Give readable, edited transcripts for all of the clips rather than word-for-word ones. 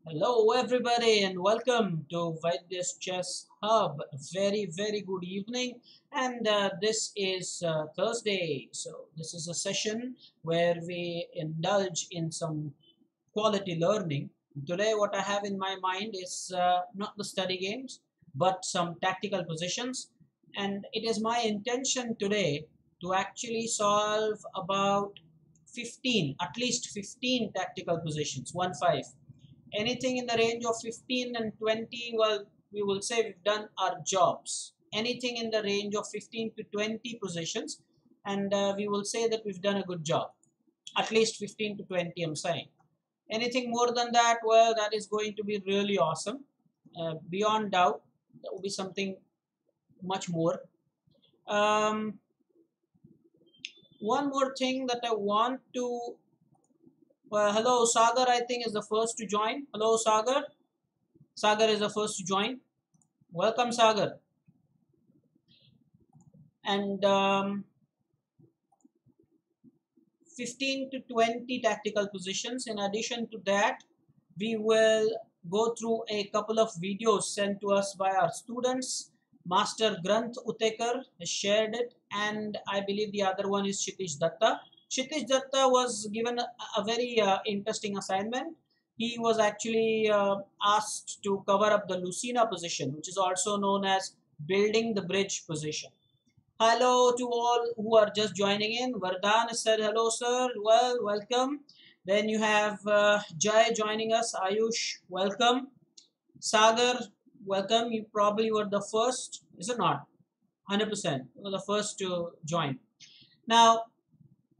Hello, everybody, and welcome to Vaidya's Chess Hub. Very good evening. And this is Thursday. So, this is a session where we indulge in some quality learning. Today, what I have in my mind is not the study games, but some tactical positions. And it is my intention today to actually solve about 15, at least 15 tactical positions, 1 5. Anything in the range of 15 and 20, well, we will say we've done our jobs. Anything in the range of 15 to 20 positions, and we will say that we've done a good job. At least 15 to 20, I'm saying. Anything more than that, well, that is going to be really awesome. Beyond doubt, that will be something much more. Um, One more thing that I want to hello, Sagar, I think is the first to join. Hello, Sagar. Sagar is the first to join. Welcome, Sagar. And 15 to 20 tactical positions. In addition to that, we will go through a couple of videos sent to us by our students. Master Granth Utekar has shared it, and I believe the other one is Kshitish Datta. Kshitish Datta was given a very interesting assignment. He was actually asked to cover up the Lucena position, which is also known as building the bridge position. Hello to all who are just joining in. Vardhan said hello, sir. Well, welcome. Then you have Jai joining us. Ayush, welcome. Sagar, welcome. You probably were the first, is it not? 100%. You were the first to join. Now,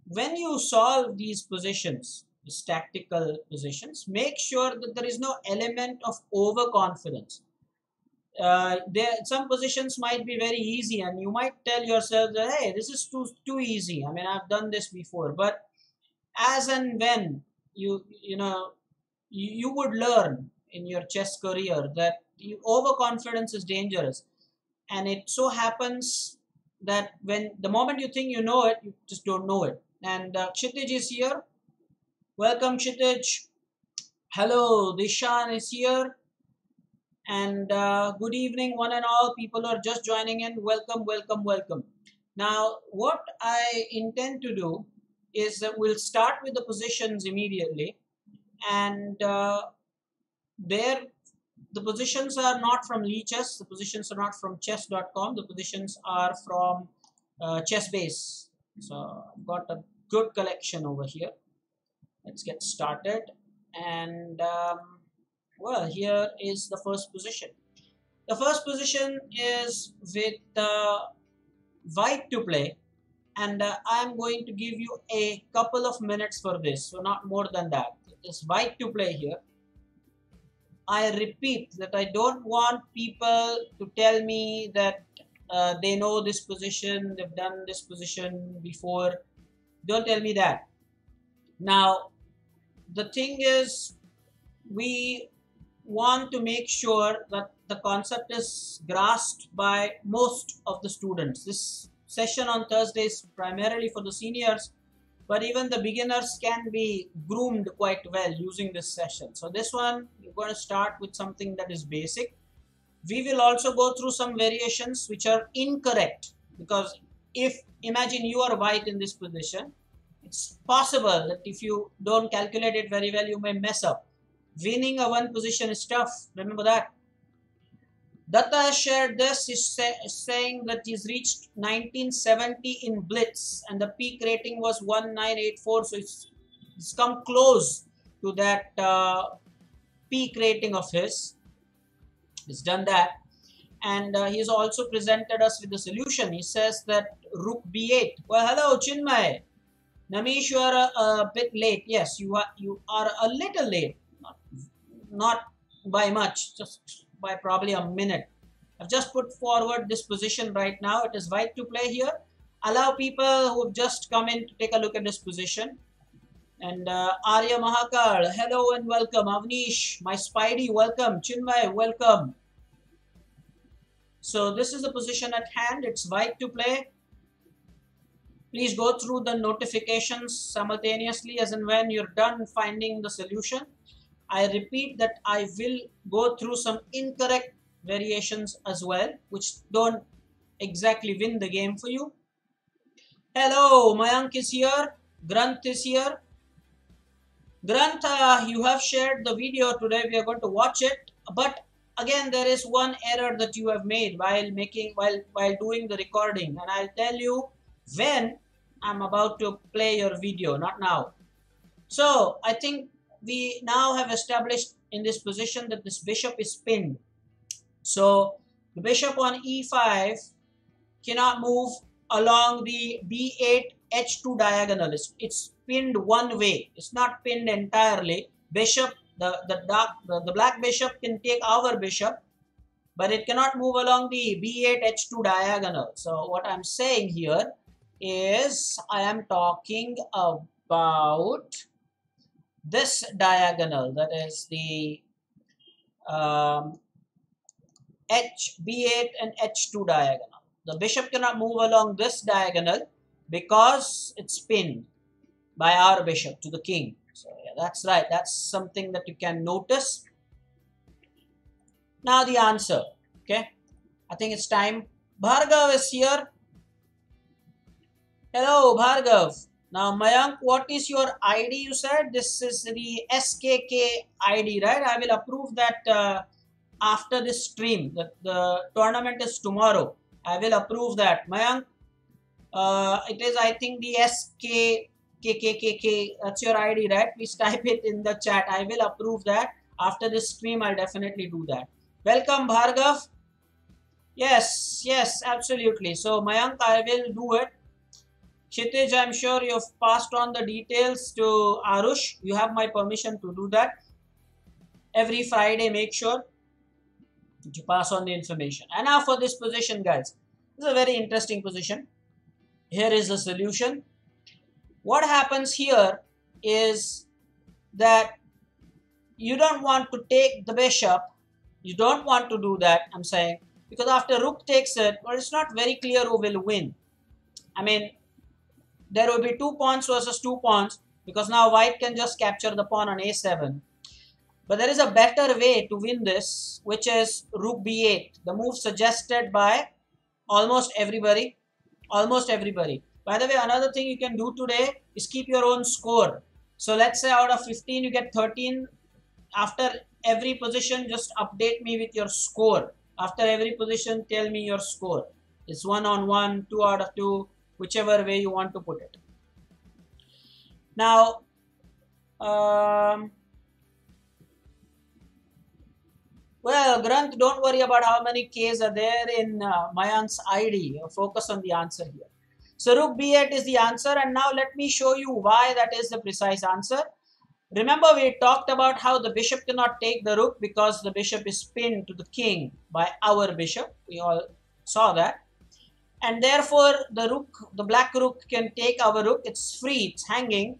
when you solve these positions, these tactical positions, make sure that there is no element of overconfidence. There some positions might be very easy, and you might tell yourself that, hey, this is too easy. I mean, I've done this before. But as and when you would learn in your chess career that overconfidence is dangerous, and it so happens that when the moment you think you know it, you just don't know it. And Kshitij is here. Welcome, Kshitij. Hello, Dishan is here. And good evening, one and all. People are just joining in. Welcome. Now, what I intend to do is that we'll start with the positions immediately, and there the positions are not from Lichess. The positions are not from chess.com. The positions are from ChessBase. So I've got a good collection over here. Let's get started. And well, here is the first position. The first position is with white to play, and I'm going to give you a couple of minutes for this, so not more than that. It's white to play here. I repeat that I don't want people to tell me that they know this position, they've done this position before. Don't tell me that. Now, the thing is, we want to make sure that the concept is grasped by most of the students. This session on Thursday is primarily for the seniors, but even the beginners can be groomed quite well using this session. So this one, we're going to start with something that is basic. We will also go through some variations which are incorrect, because if imagine you are white in this position, it's possible that if you don't calculate it very well, you may mess up. Winning a one position is tough. Remember that. Datta has shared this. He's saying that he's reached 1970 in Blitz, and the peak rating was 1984. So it's come close to that peak rating of his. He's done that. And he's also presented us with the solution. He says that Rook B8. Well, hello, Chinmay. Namish, you are a bit late. Yes, you are a little late. Not by much, just by probably a minute. I've just put forward this position right now. It is white to play here. Allow people who have just come in to take a look at this position. And Arya Mahakal, hello and welcome. Avnish, my Spidey, welcome. Chinmay, welcome. So this is the position at hand. It's white to play. Please go through the notifications simultaneously as and when you're done finding the solution. I repeat that I will go through some incorrect variations as well, which don't exactly win the game for you. Hello, Mayank is here. Granth is here. Granth, you have shared the video today. We are going to watch it. But again, there is one error that you have made while doing the recording, and I'll tell you when I'm about to play your video, not now. So I think we now have established in this position that this bishop is pinned. So the bishop on e5 cannot move along the b8 h2 diagonal. It's pinned one way. It's not pinned entirely. Bishop, the black bishop can take our bishop, but it cannot move along the b8 h2 diagonal. So what I'm saying here is I am talking about this diagonal, that is the b8 and h2 diagonal. The bishop cannot move along this diagonal because it's pinned by our bishop to the king. So yeah, that's right. That's something that you can notice. Now the answer. Okay, I think it's time. Bhargav is here. Hello, Bhargav. Now, Mayank, what is your ID? You said this is the SKK ID, right? I will approve that after this stream. The tournament is tomorrow. I will approve that. Mayank, it is, I think, the SKKKKK. That's your ID, right? Please type it in the chat. I will approve that. After this stream, I'll definitely do that. Welcome, Bhargav. Yes, yes, absolutely. So, Mayank, I will do it. Kshitij, I'm sure you've passed on the details to Arush. You have my permission to do that. Every Friday, make sure to pass on the information. And now for this position, guys. This is a very interesting position. Here is the solution. What happens here is that you don't want to take the bishop. You don't want to do that, I'm saying. Because after rook takes it, well, it's not very clear who will win. I mean, there will be 2 pawns versus 2 pawns because now white can just capture the pawn on a7. But there is a better way to win this, which is rook b8, the move suggested by almost everybody. Almost everybody. By the way, another thing you can do today is keep your own score. So let's say out of 15 you get 13. After every position, just update me with your score. After every position, tell me your score. It's 1 on 1, 2 out of 2. Whichever way you want to put it. Now, well, Granth, don't worry about how many Ks are there in Mayank's ID. Focus on the answer here. So, rook b8 is the answer, and now let me show you why that is the precise answer. Remember, we talked about how the bishop cannot take the rook because the bishop is pinned to the king by our bishop. We all saw that. And therefore, the black rook can take our rook. It's free, it's hanging,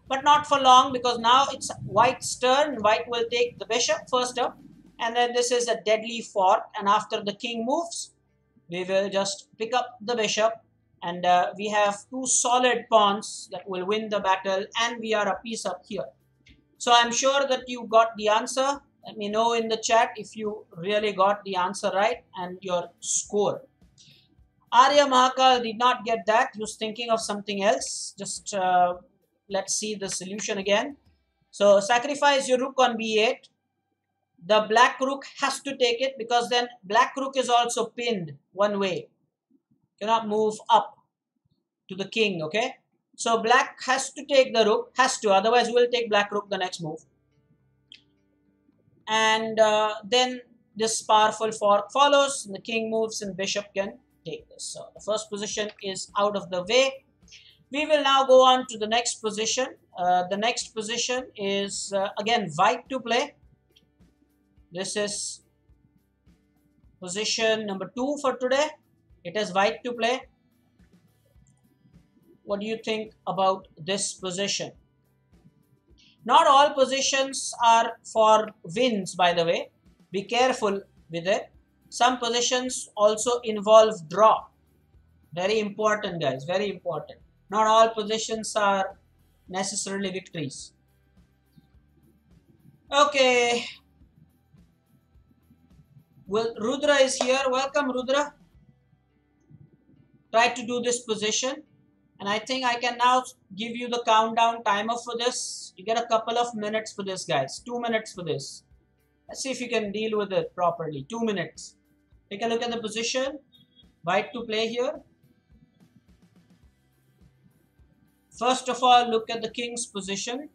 but not for long because now it's white's turn. White will take the bishop first up, and then this is a deadly fork. And after the king moves, we will just pick up the bishop, and we have 2 solid pawns that will win the battle, and we are a piece up here. So I'm sure that you got the answer. Let me know in the chat if you really got the answer right and your score. Arya Mahakal did not get that. He was thinking of something else. Just let's see the solution again. So sacrifice your rook on b8. The black rook has to take it because then black rook is also pinned one way. Cannot move up to the king, okay? So black has to take the rook, has to. Otherwise, we'll take black rook the next move. And then this powerful fork follows. And the king moves and bishop can take this. So the first position is out of the way. We will now go on to the next position. The next position is again white to play. This is position number 2 for today. It is white to play. What do you think about this position? Not all positions are for wins, by the way. Be careful with it. Some positions also involve draw. Very important, guys. Very important. Not all positions are necessarily victories. Okay. Well, Rudra is here. Welcome, Rudra. Try to do this position. And I think I can now give you the countdown timer for this. You get a couple of minutes for this, guys. 2 minutes for this. Let's see if you can deal with it properly. 2 minutes. Take a look at the position. White to play here. First of all, look at the king's position.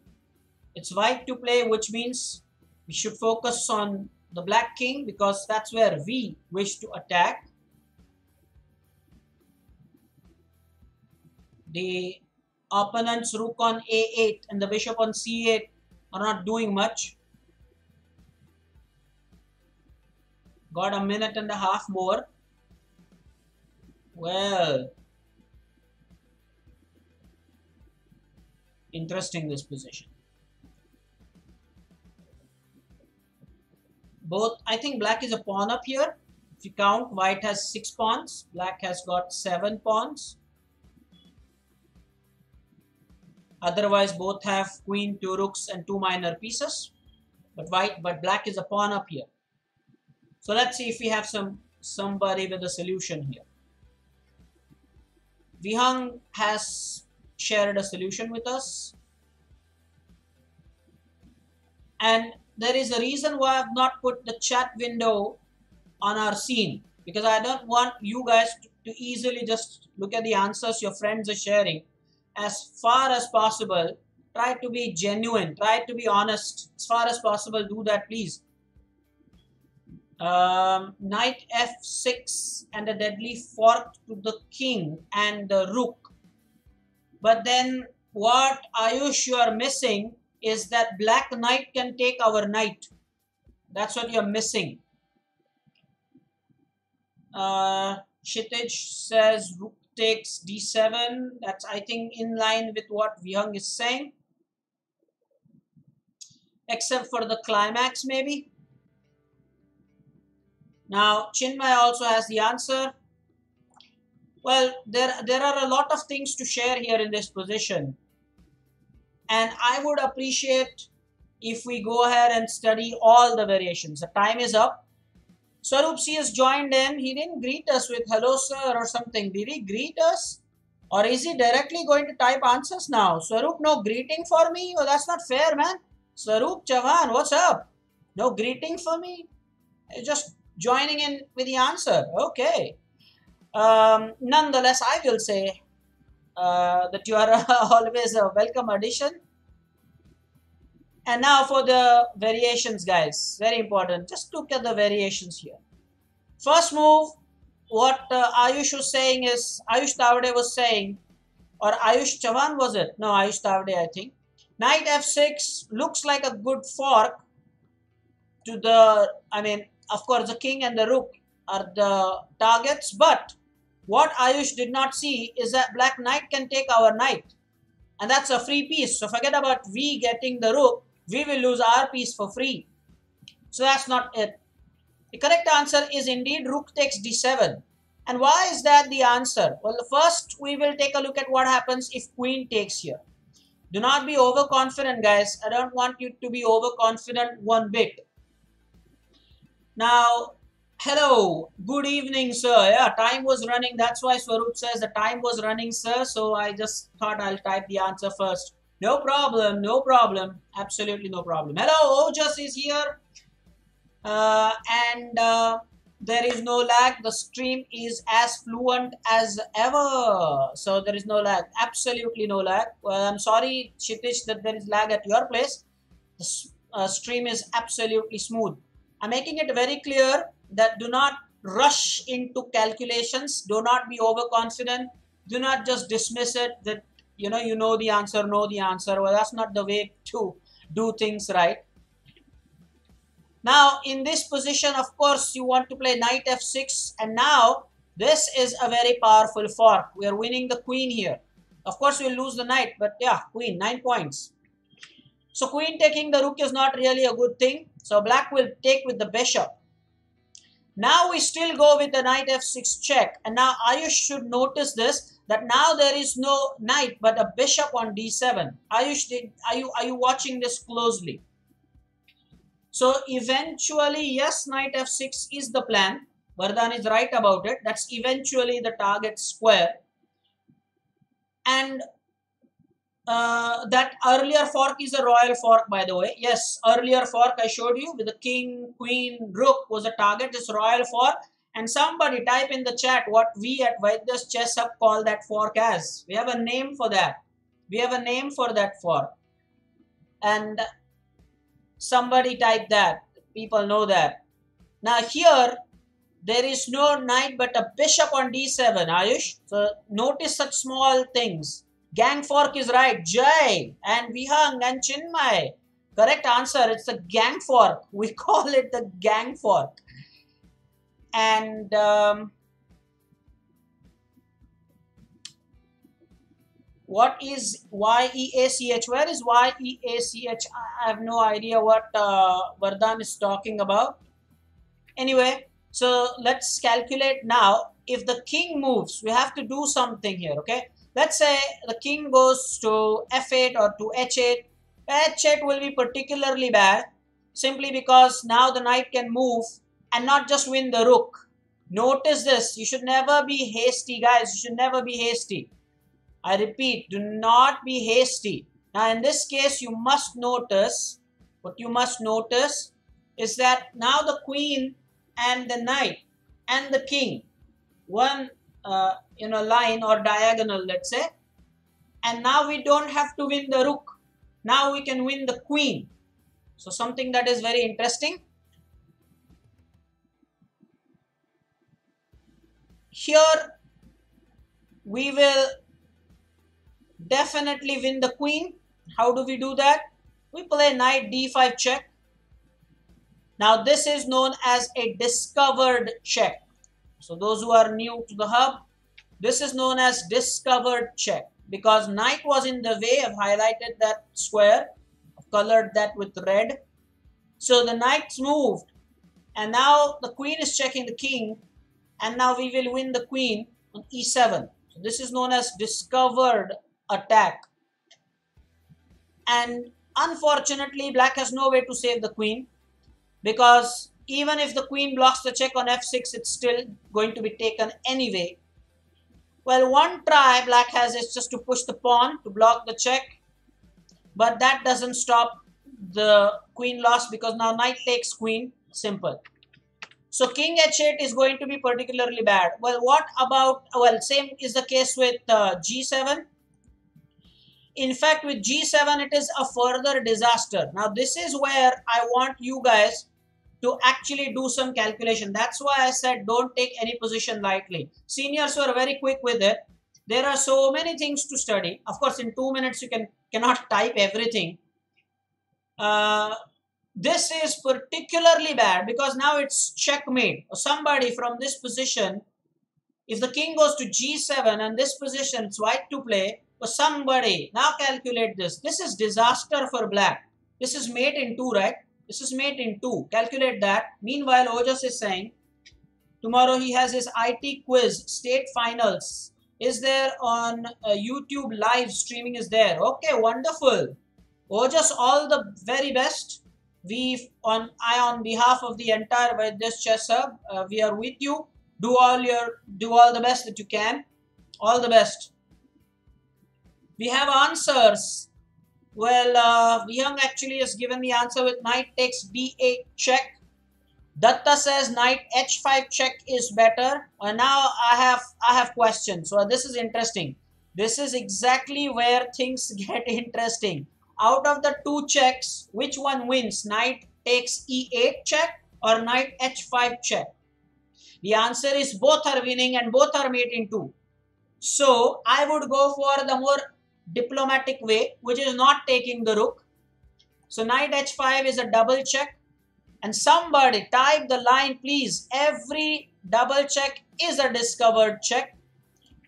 It's white to play, which means we should focus on the black king because that's where we wish to attack. The opponent's rook on a8 and the bishop on c8 are not doing much. Got a minute and a half more. Well, interesting this position. Both, I think black is a pawn up here. If you count, white has 6 pawns. Black has got 7 pawns. Otherwise, both have queen, 2 rooks, and 2 minor pieces. But black is a pawn up here. So let's see if we have somebody with a solution here. Vihang has shared a solution with us. And there is a reason why I have not put the chat window on our scene. Because I don't want you guys to easily just look at the answers your friends are sharing. As far as possible, try to be genuine. Try to be honest. As far as possible, do that, please. Knight f6 and a deadly fork to the king and the rook. But then what Ayush you are missing is that black knight can take our knight. That's what you're missing. Kshitij says rook takes d7. That's, I think, in line with what Vihang is saying. Except for the climax, maybe. Now, Chinmay also has the answer. Well, there are a lot of things to share here in this position. And I would appreciate if we go ahead and study all the variations. The time is up. Swaroop C has joined in. He didn't greet us with hello sir or something. Did he greet us? Or is he directly going to type answers now? Swaroop, no greeting for me? Oh, that's not fair, man. Swaroop Chavan, what's up? No greeting for me? Just joining in with the answer. Okay. Nonetheless, I will say that you are always a welcome addition. And now for the variations, guys. Very important. Just look at the variations here. First move, what Ayush was saying is, Ayush Tavade was saying, or Ayush Chavan was it? No, Ayush Tavade, I think. Knight f6 looks like a good fork to the, I mean, of course, the king and the rook are the targets, but what Ayush did not see is that black knight can take our knight. And that's a free piece. So forget about we getting the rook. We will lose our piece for free. So that's not it. The correct answer is indeed rook takes d7. And why is that the answer? Well, first we will take a look at what happens if queen takes here. Do not be overconfident, guys. I don't want you to be overconfident one bit. Now, hello, good evening, sir. Yeah, time was running. That's why Swaroop says the time was running, sir. So I just thought I'll type the answer first. No problem, no problem. Absolutely no problem. Hello, Ojas is here. There is no lag. The stream is as fluent as ever. So there is no lag. Absolutely no lag. Well, I'm sorry, Kshitij, that there is lag at your place. The stream is absolutely smooth. I'm making it very clear that do not rush into calculations. Do not be overconfident. Do not just dismiss it that you know the answer, know the answer. Well, that's not the way to do things, right? Now, in this position, of course, you want to play knight f6. And now, this is a very powerful fork. We are winning the queen here. Of course, we'll lose the knight. But yeah, queen, 9 points. So, queen taking the rook is not really a good thing. So, black will take with the bishop. Now, we still go with the knight f6 check. And now, Ayush should notice this. That now there is no knight but a bishop on d7. Ayush, are you watching this closely? So eventually, yes, knight f6 is the plan. Vardhan is right about it. That's eventually the target square. And that earlier fork is a royal fork, by the way. Yes, earlier fork I showed you with the king, queen, rook was a target. This royal fork. And somebody type in the chat what we at Vaidya's Chess Hub call that fork as. We have a name for that. We have a name for that fork. And somebody type that. People know that. Now here, there is no knight but a bishop on d7, Ayush. So notice such small things. Gang fork is right. Jai and Vihang and Chinmay. Correct answer. It's the gang fork. We call it the gang fork. And what is YEACH? Where is YEACH? I have no idea what Vardhan is talking about. Anyway, so let's calculate now. If the king moves, we have to do something here, okay? Let's say the king goes to f8 or to h8. H8 will be particularly bad simply because now the knight can move and not just win the rook. Notice this. You should never be hasty, guys. You should never be hasty. I repeat, do not be hasty. Now, in this case, you must notice, what you must notice is that now the queen and the knight and the king, one line or diagonal, let's say, and now we don't have to win the rook. Now we can win the queen. So something that is very interesting. Here we will definitely win the queen. How do we do that? We play knight d5 check. Now this is known as a discovered check. So those who are new to the hub, this is known as discovered check because knight was in the way. I've highlighted that square, I've colored that with red. So the knight's moved and now the queen is checking the king and now we will win the queen on e7. So this is known as discovered attack. And unfortunately, black has no way to save the queen because even if the queen blocks the check on f6, it's still going to be taken anyway. Well, one try black has is just to push the pawn to block the check, but that doesn't stop the queen loss because now knight takes queen, simple. So king h8 is going to be particularly bad. Well, what about, well, same is the case with g7. In fact, with g7, it is a further disaster. Now, this is where I want you guys to actually do some calculation. That's why I said don't take any position lightly. Seniors were very quick with it. There are so many things to study. Of course, in 2 minutes, you cannot type everything. This is particularly bad because now it's checkmate. Somebody from this position, if the king goes to g7 and this position, it's white to play, or somebody, now calculate this. This is disaster for black. This is mate in 2, right? This is mate in 2. Calculate that. Meanwhile, Ojas is saying, tomorrow he has his IT quiz, state finals. Is there on YouTube live streaming is there. Okay, wonderful. Ojas, all the very best. On behalf of the entire Vaidya's Chess Hub, we are with you. Do all the best that you can. All the best. We have answers. Well, Vihang actually has given the answer with knight takes d8 check. Datta says knight h5 check is better. Now I have questions. So this is interesting. This is exactly where things get interesting. Out of the two checks, which one wins? Knight takes e8 check or knight h5 check? The answer is both are winning and both are mate in 2. So I would go for the more diplomatic way, which is not taking the rook. So knight h5 is a double check. And somebody type the line, please. Every double check is a discovered check.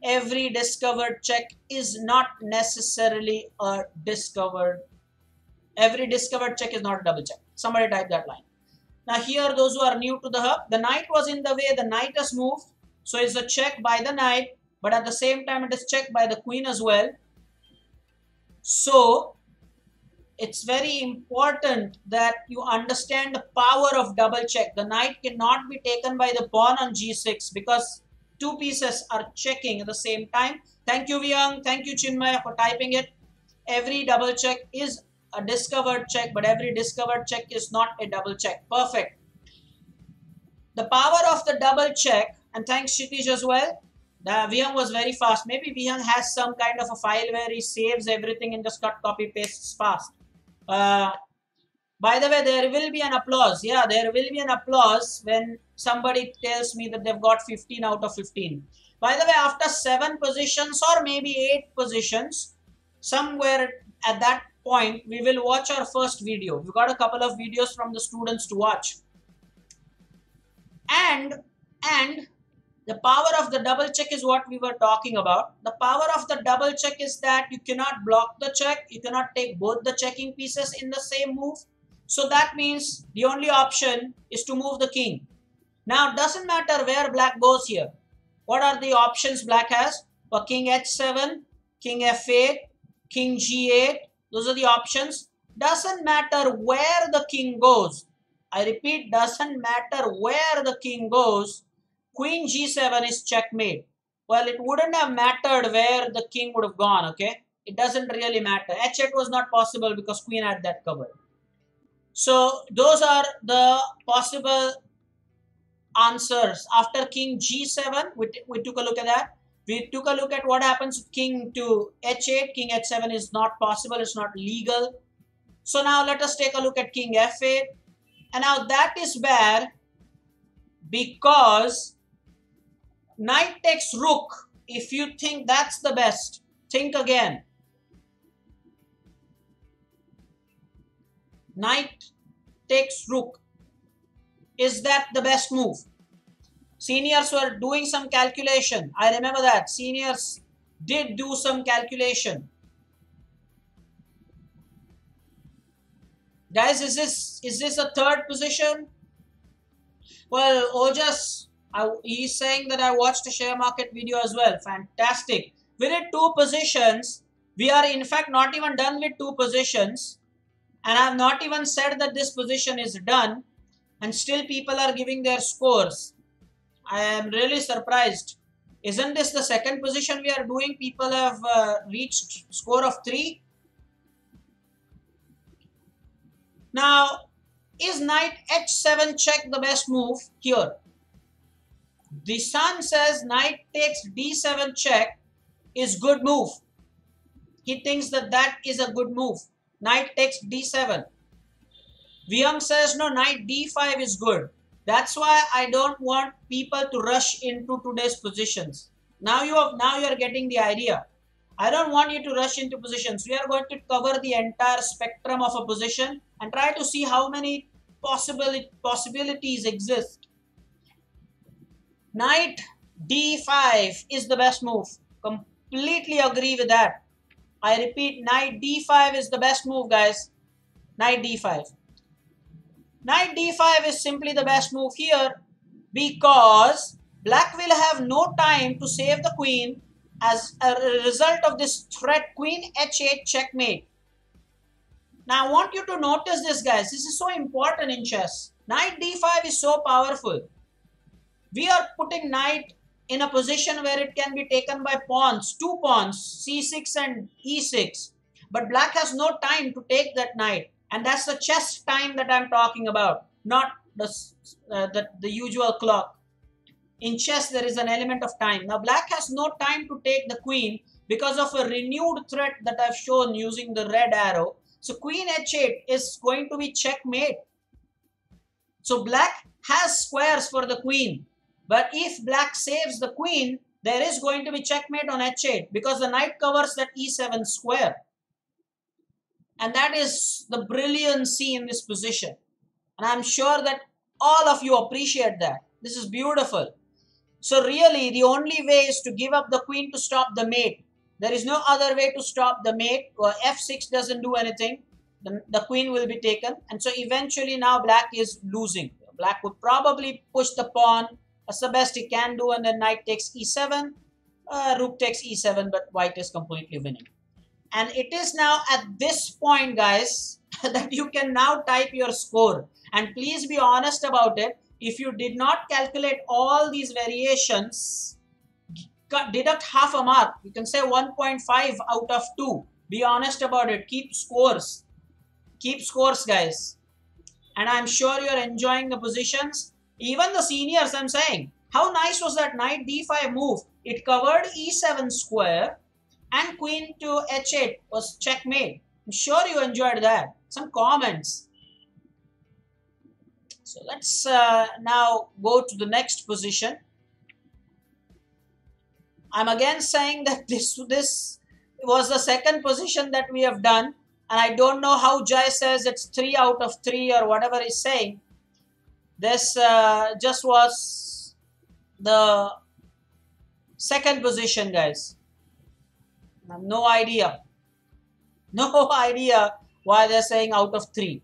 Every discovered check is not necessarily a discovered. Every discovered check is not a double check. Somebody type that line. Now here, those who are new to the hub, the knight was in the way. The knight has moved. So it's a check by the knight. But at the same time, it is checked by the queen as well. So it's very important that you understand the power of double check. The knight cannot be taken by the pawn on g6 because two pieces are checking at the same time. Thank you, Vyang. Thank you, Chinmay, for typing it. Every double check is a discovered check, but every discovered check is not a double check. Perfect. The power of the double check, and thanks Shitish as well. Vyang was very fast. Maybe Vyang has some kind of a file where he saves everything and just cut, copy, pastes fast. By the way, there will be an applause. Yeah, there will be an applause when somebody tells me that they've got 15 out of 15. By the way, after 7 positions or maybe 8 positions, somewhere at that point, we will watch our first video. We've got a couple of videos from the students to watch. And the power of the double check is what we were talking about. The power of the double check is that you cannot block the check. You cannot take both the checking pieces in the same move. So that means the only option is to move the king. Now, it doesn't matter where black goes here. What are the options black has? For king h7, king f8, king g8. Those are the options. Doesn't matter where the king goes. I repeat, doesn't matter where the king goes. Queen g7 is checkmate. Well, it wouldn't have mattered where the king would have gone, okay? It doesn't really matter. h8 was not possible because queen had that covered. So, those are the possible answers. After king g7, we took a look at that. We took a look at what happens with king to h8. King h7 is not possible. It's not legal. So, now let us take a look at king f8. And now that is bad because knight takes rook. If you think that's the best, think again. Knight takes rook. Is that the best move? Seniors were doing some calculation. I remember that. Seniors did do some calculation. Guys, is this a third position? Well, Ojas, he's saying that I watched a share market video as well. Fantastic. We did 2 positions. We are in fact not even done with 2 positions. And I have not even said that this position is done. And still people are giving their scores. I am really surprised. Isn't this the second position we are doing? People have reached score of 3. Now, is knight h7 check the best move here? The sun says knight takes d7 check is good move. He thinks that that is a good move. Knight takes d7. Vyang says no, knight d5 is good. That's why I don't want people to rush into today's positions. Now you are getting the idea. I don't want you to rush into positions. We are going to cover the entire spectrum of a position and try to see how many possibilities exist. Knight d5 is the best move. Completely agree with that. I repeat, knight d5 is the best move, guys. Knight d5. Knight d5 is simply the best move here because black will have no time to save the queen as a result of this threat queen h8 checkmate. Now I want you to notice this, guys. This is so important in chess. Knight d5 is so powerful. We are putting knight in a position where it can be taken by pawns, 2 pawns, c6 and e6. But black has no time to take that knight. And that's the chess time that I'm talking about, not the usual clock. In chess, there is an element of time. Now, black has no time to take the queen because of a renewed threat that I've shown using the red arrow. So, queen h8 is going to be checkmate. So, black has squares for the queen. But if black saves the queen, there is going to be checkmate on h8 because the knight covers that e7 square. And that is the brilliancy in this position. And I'm sure that all of you appreciate that. This is beautiful. So really, the only way is to give up the queen to stop the mate. There is no other way to stop the mate. F6 doesn't do anything. The queen will be taken. And so eventually now black is losing. Black would probably push the pawn. That's the best he can do. And then knight takes e7. Rook takes e7, but white is completely winning. And it is now at this point, guys, that you can now type your score. And please be honest about it. If you did not calculate all these variations, deduct half a mark. You can say 1.5 out of 2. Be honest about it. Keep scores. Keep scores, guys. And I'm sure you're enjoying the positions. Even the seniors, I'm saying. How nice was that knight d5 move? It covered e7 square and queen to h8 was checkmate. I'm sure you enjoyed that. Some comments. So let's now go to the next position. I'm again saying that this was the second position that we have done. And I don't know how Jai says it's 3 out of 3 or whatever he's saying. This just was the second position, guys. I have no idea. No idea why they're saying out of 3.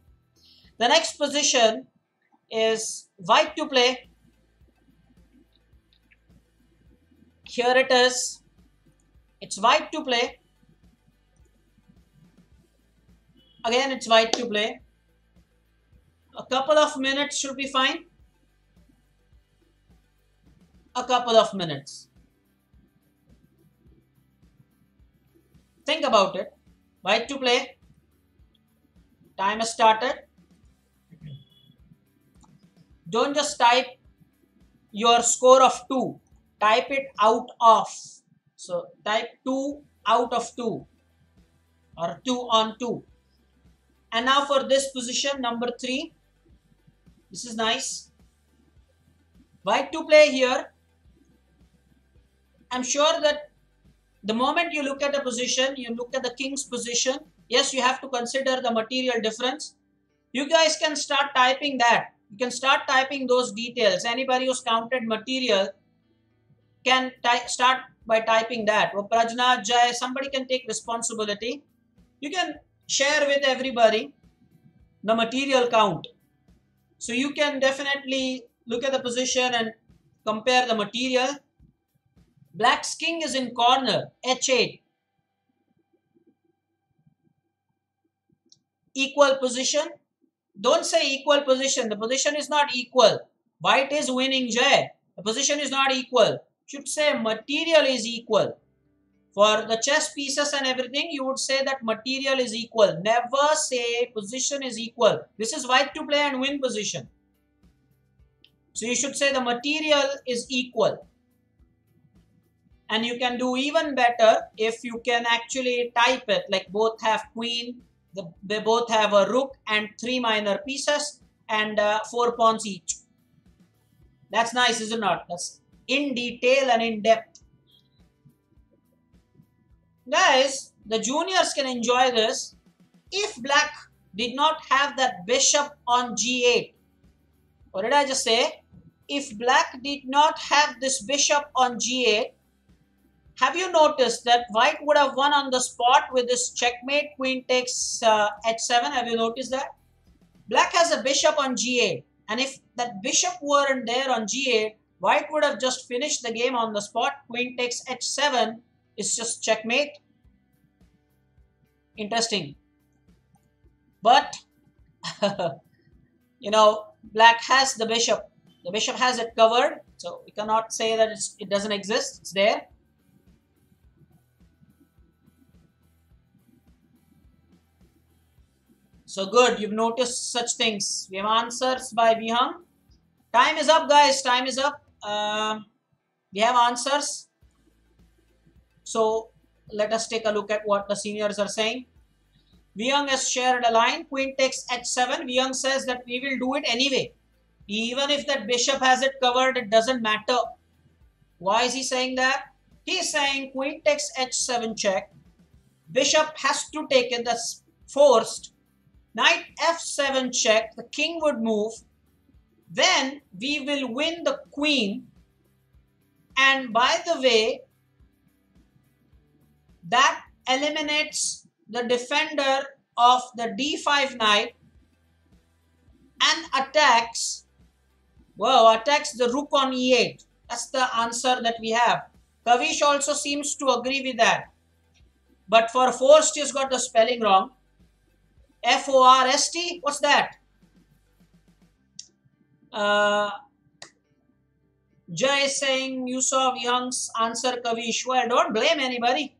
The next position is white to play. Here it is. It's white to play. Again, it's white to play. A couple of minutes should be fine. A couple of minutes. Think about it. White to play. Time has started. Don't just type your score of 2. Type it out of. So type 2 out of 2 or 2 on 2. And now for this position, number 3. This is nice. White to play here. I'm sure that the moment you look at a position, you look at the king's position. Yes, you have to consider the material difference. You guys can start typing that. You can start typing those details. Anybody who's counted material can start by typing that. Or Prajna, Jai, somebody can take responsibility. You can share with everybody the material count. So you can definitely look at the position and compare the material. Black's king is in corner, h8. Equal position. Don't say equal position. The position is not equal. White is winning, Jai. The position is not equal. Should say material is equal. For the chess pieces and everything, you would say that material is equal. Never say position is equal. This is white to play and win position. So you should say the material is equal. And you can do even better if you can actually type it like both have queen, they both have a rook and 3 minor pieces and 4 pawns each. That's nice, is it not? That's in detail and in depth. Guys, the juniors can enjoy this. If black did not have that bishop on g8, what did I just say? If black did not have this bishop on g8, have you noticed that white would have won on the spot with this checkmate, queen takes h7? Have you noticed that? Black has a bishop on g8. And if that bishop weren't there on g8, white would have just finished the game on the spot. Queen takes h7. It's just checkmate. Interesting. But, you know, black has the bishop. The bishop has it covered. So we cannot say that it doesn't exist. It's there. So good, you've noticed such things. We have answers by Vihang. Time is up, guys. Time is up. We have answers. So let us take a look at what the seniors are saying. Vihang has shared a line. Queen takes h7. Vihang says that we will do it anyway. Even if that bishop has it covered, it doesn't matter. Why is he saying that? He is saying queen takes h7 check. Bishop has to take it. That's forced. Knight f7 check, the king would move. Then we will win the queen. And by the way, that eliminates the defender of the d5 knight and attacks the rook on e8. That's the answer that we have. Kavish also seems to agree with that. But for forced, he's got the spelling wrong. F-O-R-S-T, what's that? Jay is saying you saw Vihang's answer, Kavish. Well, don't blame anybody.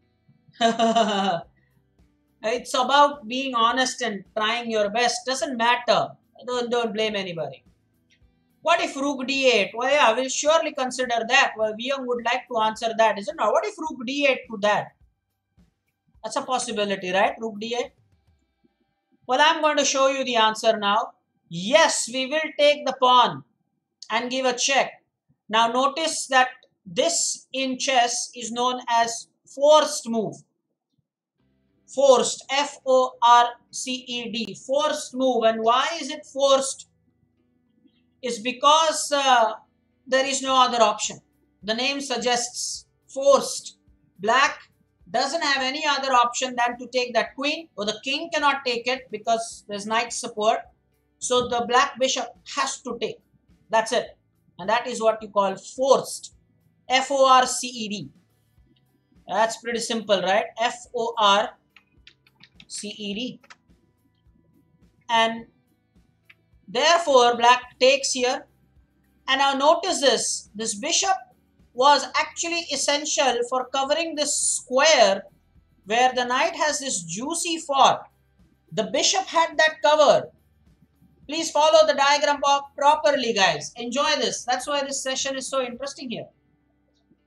It's about being honest and trying your best. Doesn't matter. Don't blame anybody. What if Rook D8? Well, yeah, we'll surely consider that. Well, Vihang would like to answer that, isn't it? What if Rook D8 to that? That's a possibility, right? Rook D8. Well, I'm going to show you the answer now. Yes, we will take the pawn and give a check. Now notice that this in chess is known as forced move. Forced, F-O-R-C-E-D, forced move. And why is it forced? It's because there is no other option. The name suggests forced. Black doesn't have any other option than to take that queen, or the king cannot take it because there's knight support. So the black bishop has to take. That's it. And that is what you call forced. F-O-R-C-E-D. That's pretty simple, right? F-O-R-C-E-D. And therefore, black takes here. And now notice this. This bishop was actually essential for covering this square where the knight has this juicy fork. The bishop had that covered. Please follow the diagram properly, guys. Enjoy this. That's why this session is so interesting here.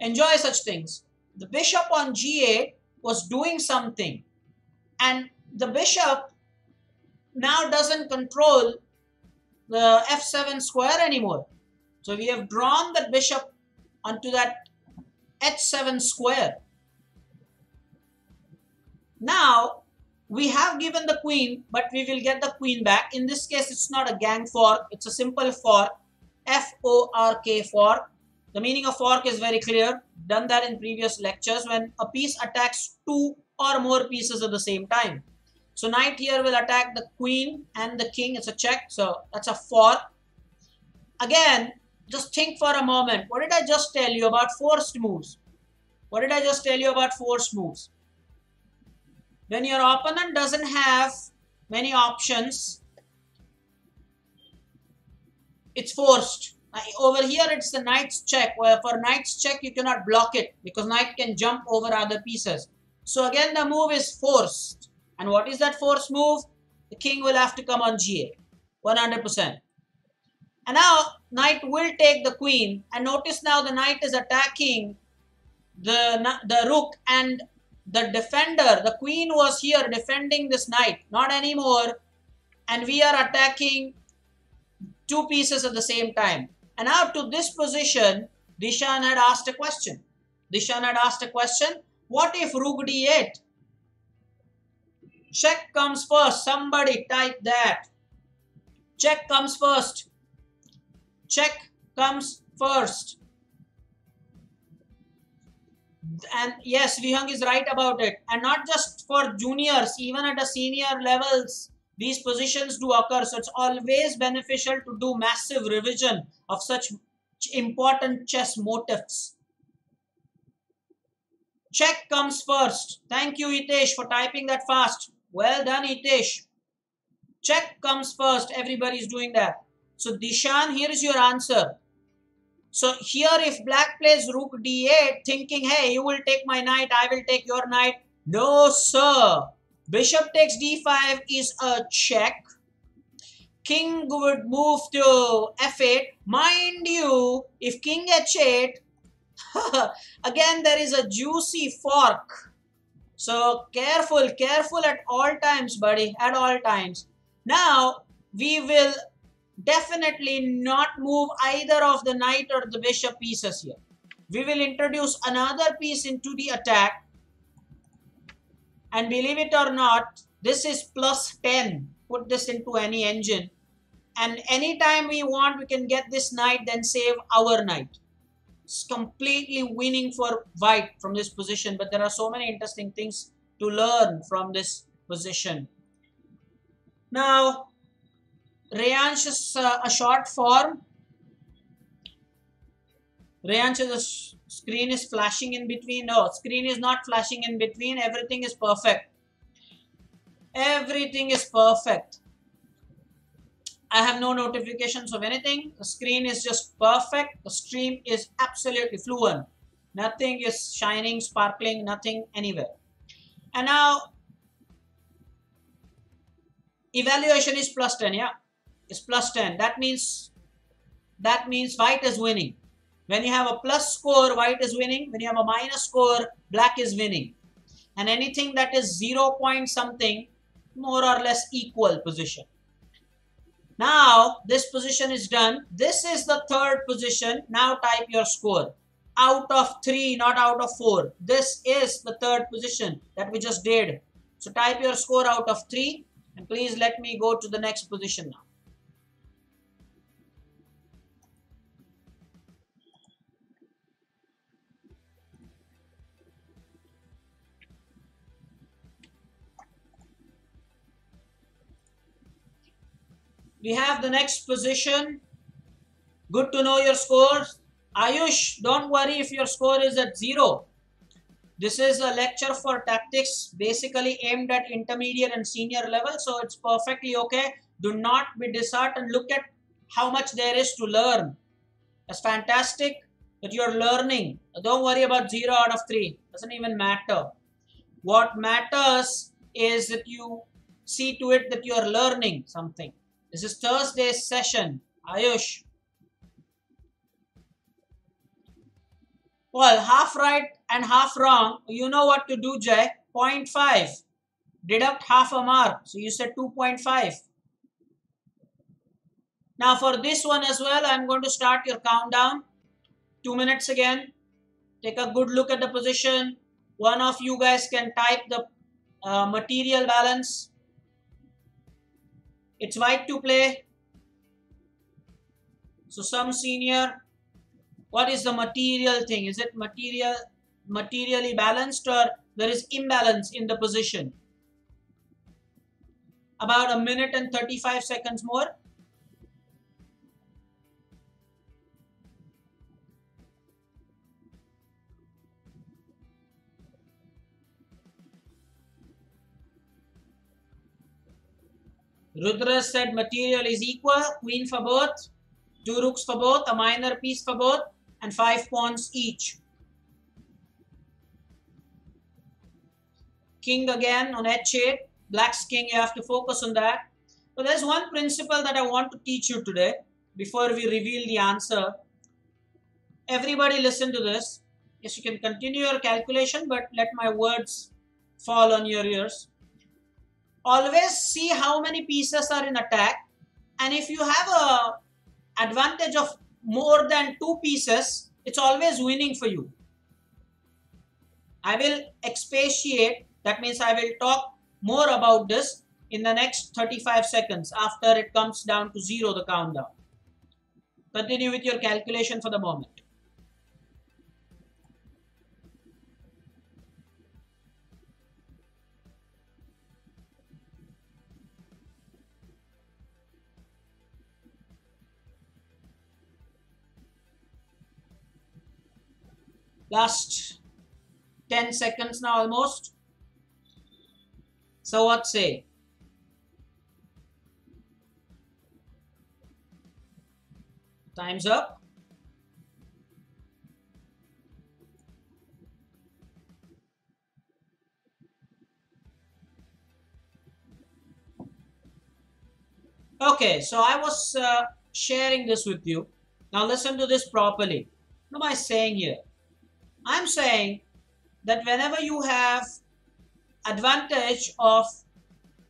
Enjoy such things. The bishop on G8 was doing something. And the bishop now doesn't control the F7 square anymore. So we have drawn the bishop onto that H7 square. Now, we have given the queen, but we will get the queen back. In this case, it's not a gang fork. It's a simple fork. F-O-R-K fork. The meaning of fork is very clear. Done that in previous lectures when a piece attacks two or more pieces at the same time. So knight here will attack the queen and the king. It's a check. So that's a fork. Again, just think for a moment. What did I just tell you about forced moves? What did I just tell you about forced moves? When your opponent doesn't have many options, it's forced. Over here, it's the knight's check. Where for knight's check, you cannot block it because knight can jump over other pieces. So again, the move is forced. And what is that forced move? The king will have to come on G8. 100%. And now, knight will take the queen. And notice now the knight is attacking the rook and the defender. The queen was here defending this knight. Not anymore. And we are attacking two pieces at the same time. And now to this position, Dishan had asked a question. Dishan had asked a question. What if Rook D8? Check comes first. Somebody type that. Check comes first. Check comes first. And yes, Vihang is right about it. And not just for juniors, even at a senior levels, these positions do occur. So it's always beneficial to do massive revision of such important chess motifs. Check comes first. Thank you, Hitesh, for typing that fast. Well done, Hitesh. Check comes first. Everybody's doing that. So Dishan, here is your answer. So here if black plays Rook D8 thinking, hey, you will take my knight, I will take your knight. No, sir. Bishop takes D5 is a check. King would move to F8. Mind you, if King H8, again there is a juicy fork. So careful at all times, buddy, at all times. Now, we will definitely not move either of the knight or the bishop pieces here. We will introduce another piece into the attack. And believe it or not, this is plus 10. Put this into any engine. And anytime we want, we can get this knight, then save our knight. It's completely winning for white from this position. But there are so many interesting things to learn from this position. Now, Reyansh is a short form. Rayan says the screen is flashing in between. No, screen is not flashing in between. Everything is perfect. Everything is perfect. I have no notifications of anything. The screen is just perfect. The stream is absolutely fluent. Nothing is shining, sparkling, nothing anywhere. And now evaluation is plus 10. Yeah, it's plus 10. That means white is winning. When you have a plus score, white is winning. When you have a minus score, black is winning. And anything that is 0 point something, more or less equal position. Now this position is done. This is the third position. Now type your score. Out of 3, not out of 4. This is the third position that we just did. So type your score out of 3 and please let me go to the next position now. We have the next position. Good to know your scores. Ayush, don't worry if your score is at 0. This is a lecture for tactics, basically aimed at intermediate and senior level, so it's perfectly okay. Do not be disheartened. Look at how much there is to learn. It's fantastic that you're learning. Don't worry about 0 out of 3. Doesn't even matter. What matters is that you see to it that you're learning something. This is Thursday's session. Ayush. Well, half right and half wrong. You know what to do, Jay. 0.5. Deduct half a mark. So you said 2.5. Now for this one as well, I'm going to start your countdown. 2 minutes again. Take a good look at the position. One of you guys can type the material balance. It's white to play. So some senior. What is the material thing? Is it materially balanced or there is imbalance in the position? About a minute and 35 seconds more. Rudra said material is equal. Queen for both. 2 rooks for both. A minor piece for both. And 5 pawns each. King again on h8. Black's king, you have to focus on that. So there's one principle that I want to teach you today before we reveal the answer. Everybody listen to this. Yes, you can continue your calculation, but let my words fall on your ears. Always see how many pieces are in attack. And if you have a advantage of more than 2 pieces, it's always winning for you. I will expatiate, that means I will talk more about this in the next 35 seconds after it comes down to 0, the countdown. Continue with your calculation for the moment. Last 10 seconds now almost. So what say? Time's up. Okay, so I was sharing this with you. Now listen to this properly. What am I saying here? I'm saying that whenever you have advantage of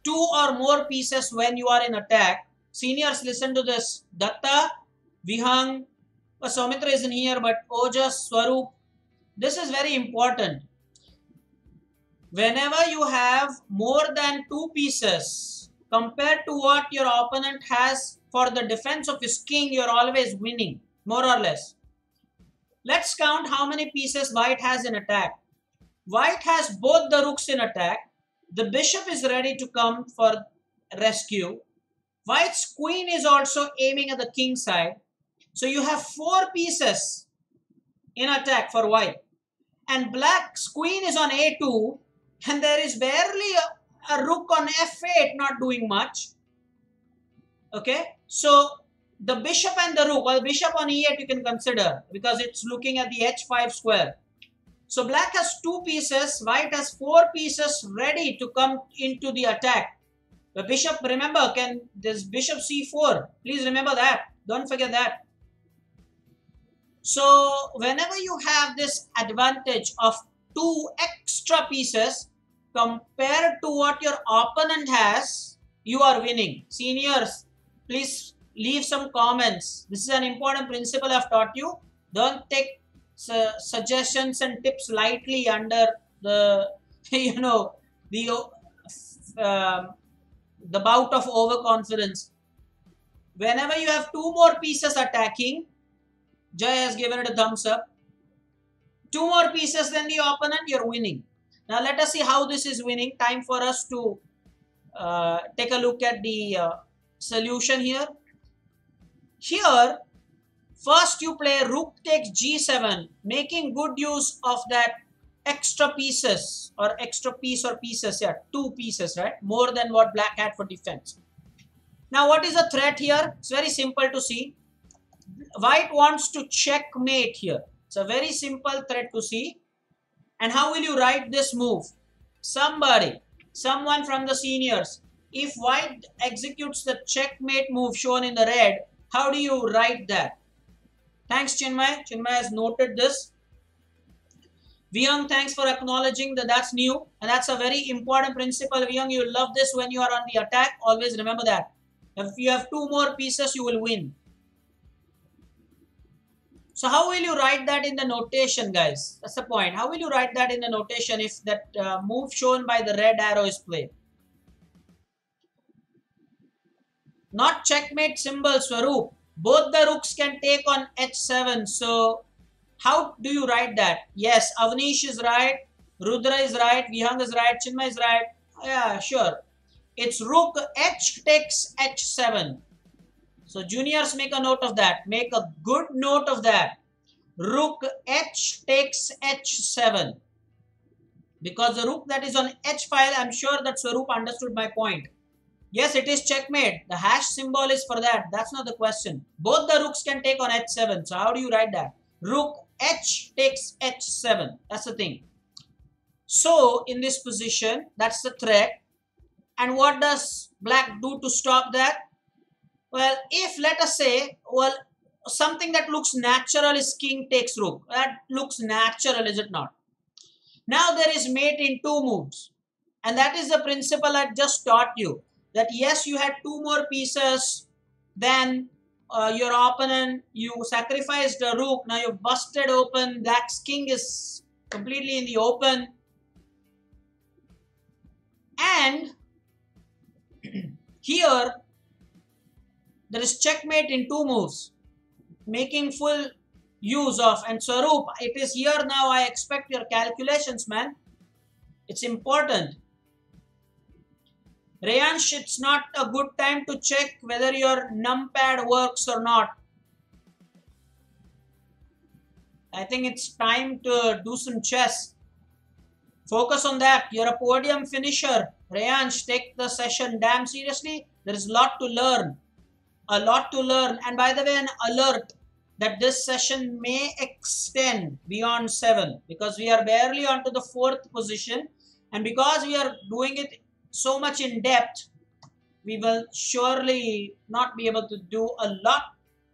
2 or more pieces when you are in attack, seniors listen to this. Datta, Vihang, Soumitra isn't here, but Ojas, Swaroop, this is very important. Whenever you have more than 2 pieces compared to what your opponent has for the defense of his king, you're always winning, more or less. Let's count how many pieces white has in attack. White has both the rooks in attack. The bishop is ready to come for rescue. White's queen is also aiming at the king side. So you have 4 pieces in attack for white. And black's queen is on a2, and there is barely a rook on f8 not doing much. Okay, so the bishop and the rook, well, bishop on e8 you can consider because it's looking at the h5 square. So black has 2 pieces, white has 4 pieces ready to come into the attack. The bishop, remember, this bishop c4, please remember that, don't forget that. So whenever you have this advantage of 2 extra pieces compared to what your opponent has, you are winning. Seniors, please leave some comments. This is an important principle I've taught you. Don't take suggestions and tips lightly under the, the bout of overconfidence. Whenever you have 2 more pieces attacking, Jay has given it a thumbs up. 2 more pieces than the opponent, you're winning. Now let us see how this is winning. Time for us to take a look at the solution here. Here, first you play rook takes g7, making good use of that extra pieces or extra piece or pieces. Yeah, 2 pieces, right? More than what black had for defense. Now what is the threat here? It's very simple to see. White wants to checkmate here. It's a very simple threat to see. And how will you write this move? Someone from the seniors, if white executes the checkmate move shown in the red, how do you write that? Thanks, Chinmay. Chinmay has noted this. Vyung, thanks for acknowledging that that's new. And that's a very important principle. Vyung, you'll love this when you are on the attack. Always remember that. If you have 2 more pieces, you will win. So how will you write that in the notation, guys? That's the point. How will you write that in the notation if that move shown by the red arrow is played? Not checkmate symbol, Swaroop. Both the rooks can take on h7. So how do you write that? Yes, Avnish is right. Rudra is right. Vihang is right. Chinmay is right. Yeah, sure. It's rook h takes h7. So juniors, make a note of that. Make a good note of that. Rook h takes h7. Because the rook that is on h file, I'm sure that Swaroop understood my point. Yes, it is checkmate. The hash symbol is for that. That's not the question. Both the rooks can take on h7. So how do you write that? Rook h takes h7. That's the thing. So in this position, that's the threat. And what does black do to stop that? Well, if let us say, well, something that looks natural is king takes rook. That looks natural, is it not? Now there is mate in 2 moves. And that is the principle I just taught you. That yes, you had 2 more pieces than your opponent. You sacrificed the rook. Now you've busted open. Black's king is completely in the open. And here, there is checkmate in 2 moves, making full use of. And Swaroop, it is here now. I expect your calculations, man. It's important. Rayansh, it's not a good time to check whether your numpad works or not. I think it's time to do some chess. Focus on that. You're a podium finisher. Rayansh, take the session damn seriously. There is a lot to learn. A lot to learn. And by the way, an alert that this session may extend beyond 7 because we are barely onto the 4th position. And because we are doing it so much in depth, we will surely not be able to do a lot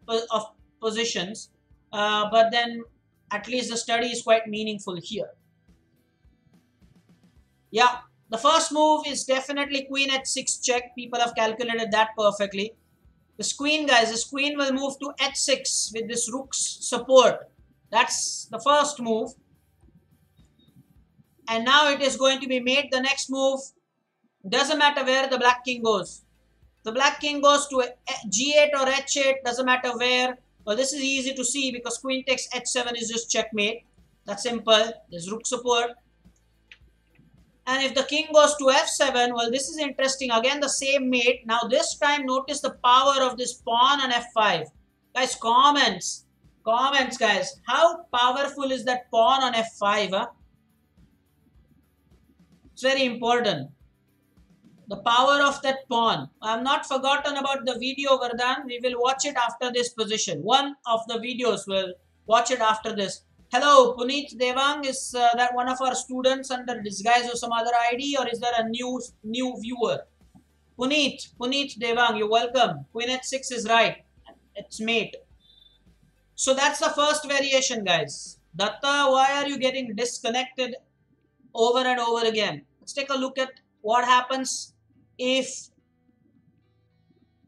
of positions. But then at least the study is quite meaningful here. Yeah, the first move is definitely queen h6 check. People have calculated that perfectly. This queen, guys, this queen will move to h6 with this rook's support. That's the first move. And now it is going to be made. The next move, doesn't matter where the black king goes. The black king goes to g8 or h8, doesn't matter where. Well, this is easy to see because queen takes h7 is just checkmate. That's simple. There's rook support. And if the king goes to f7, well, this is interesting. Again, the same mate. Now, this time, notice the power of this pawn on f5. Guys, comments. Comments, guys. How powerful is that pawn on f5? Huh? It's very important. The power of that pawn. I have not forgotten about the video, Vardhan. We will watch it after this position. One of the videos, will watch it after this. Hello, Puneet Devang. Is that one of our students under disguise or some other ID, or is there a new viewer? Puneet Devang, you're welcome. Queen h6 is right. It's mate. So that's the first variation, guys. Datta, why are you getting disconnected over and over again? Let's take a look at what happens if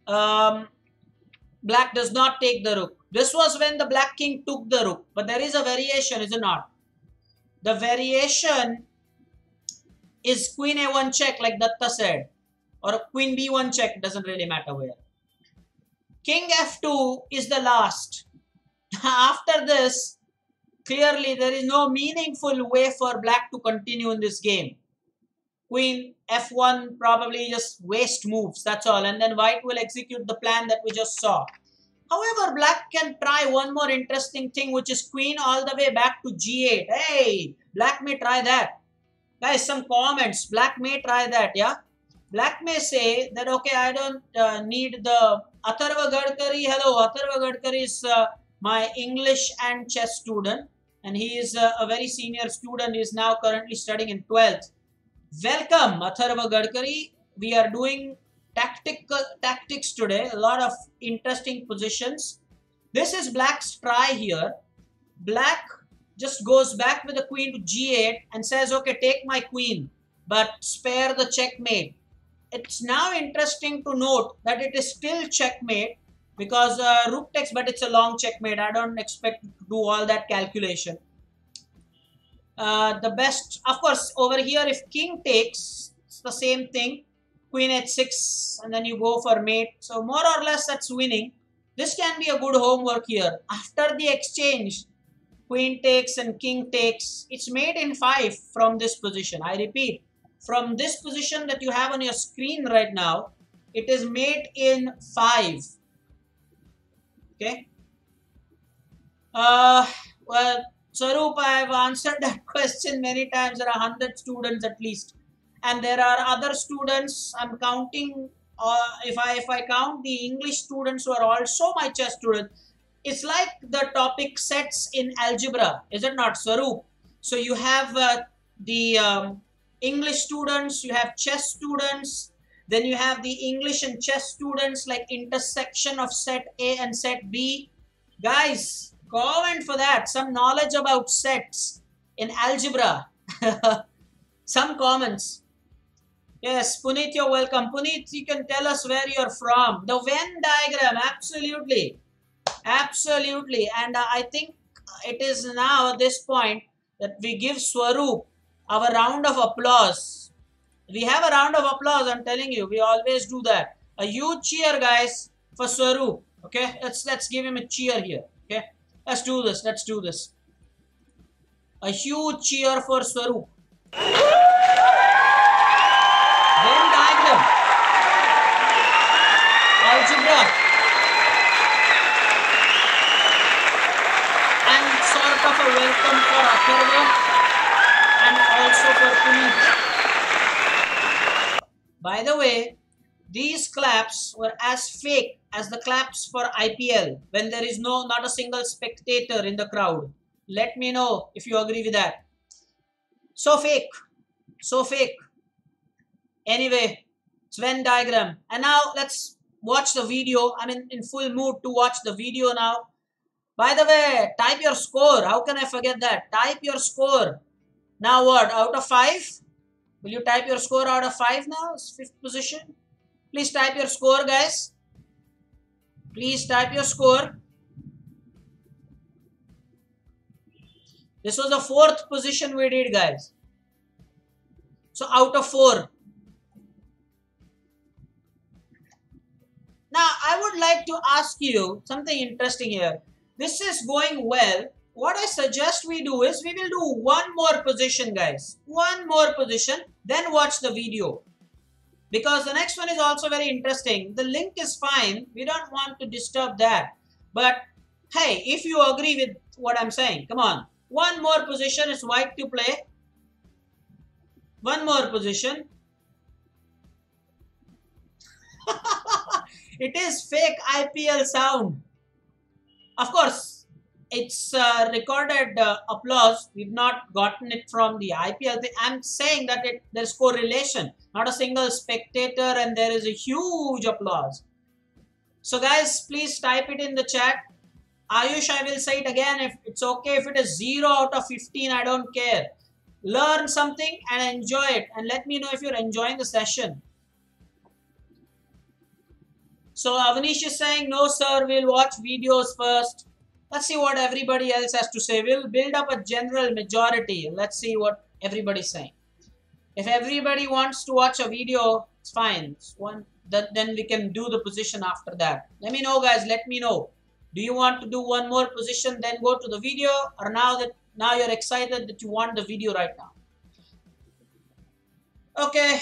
black does not take the rook. This was when the black king took the rook, but there is a variation, is it not? The variation is queen a1 check, like Datta said, or queen b1 check, doesn't really matter where. King f2 is the last. After this, clearly there is no meaningful way for black to continue in this game. Queen f1 probably just waste moves, that's all, and then white will execute the plan that we just saw. However, black can try one more interesting thing, which is queen all the way back to g8. Hey, black may try that. Guys, some comments. Black may try that, yeah? Black may say that, okay, I don't need the Atharva Gadkari. Hello, Atharva Gadkari is my English and chess student, and he is a very senior student. He is now currently studying in 12th. Welcome, Atharva Gadkari. We are doing tactics today. A lot of interesting positions. This is black's try here. Black just goes back with the queen to g8 and says, okay, take my queen, but spare the checkmate. It's now interesting to note that it is still checkmate because rook takes, but it's a long checkmate. I don't expect to do all that calculation. The best, of course, over here, if king takes, it's the same thing. Queen h6, and then you go for mate. So more or less, that's winning. This can be a good homework here. After the exchange, queen takes and king takes. It's mate in 5 from this position. I repeat, from this position that you have on your screen right now, it is mate in 5. Okay. Well, Sarup, I have answered that question many times. There are 100 students at least. And there are other students, I'm counting, if I count the English students who are also my chess students, it's like the topic sets in algebra, is it not, Swaroop? So you have the English students, you have chess students, then you have the English and chess students, like intersection of set A and set B. Guys, comment for that, some knowledge about sets in algebra. Some comments. Yes, Puneet, you're welcome. Puneet, you can tell us where you're from. The Venn diagram, absolutely. Absolutely. And I think it is now at this point that we give Swaroop our round of applause. We have a round of applause, I'm telling you. We always do that. A huge cheer, guys, for Swaroop. Okay, let's give him a cheer here. Okay, let's do this. Let's do this. A huge cheer for Swaroop. Venn diagram, algebra, and sort of a welcome for Atharva and also for Puneet. By the way, these claps were as fake as the claps for IPL when there is not a single spectator in the crowd. Let me know if you agree with that. So fake, so fake. Anyway, it's Venn diagram. And now let's watch the video. I'm in full mood to watch the video now. By the way, type your score. How can I forget that? Type your score. Now what? Out of 5? Will you type your score out of 5 now? It's 5th position. Please type your score, guys. Please type your score. This was the 4th position we did, guys. So out of 4. Now, I would like to ask you something interesting here. This is going well. What I suggest we do is we will do one more position, guys. One more position, then watch the video. Because the next one is also very interesting. The link is fine. We don't want to disturb that. But Hey, if you agree with what I'm saying, come on. One more position is white to play. One more position. It is fake IPL sound. Of course, it's recorded applause. We've not gotten it from the IPL. I'm saying that there's correlation. Not a single spectator and there is a huge applause. So guys, please type it in the chat. Ayush, I will say it again. If it's okay if it is 0 out of 15, I don't care. Learn something and enjoy it. And let me know if you're enjoying the session. So Avanish is saying, no sir, we'll watch videos first. Let's see what everybody else has to say. We'll build up a general majority. Let's see what everybody's saying. If everybody wants to watch a video, it's fine. Then we can do the position after that. Let me know, guys. Let me know. Do you want to do one more position, then go to the video, or now you're excited that you want the video right now? Okay.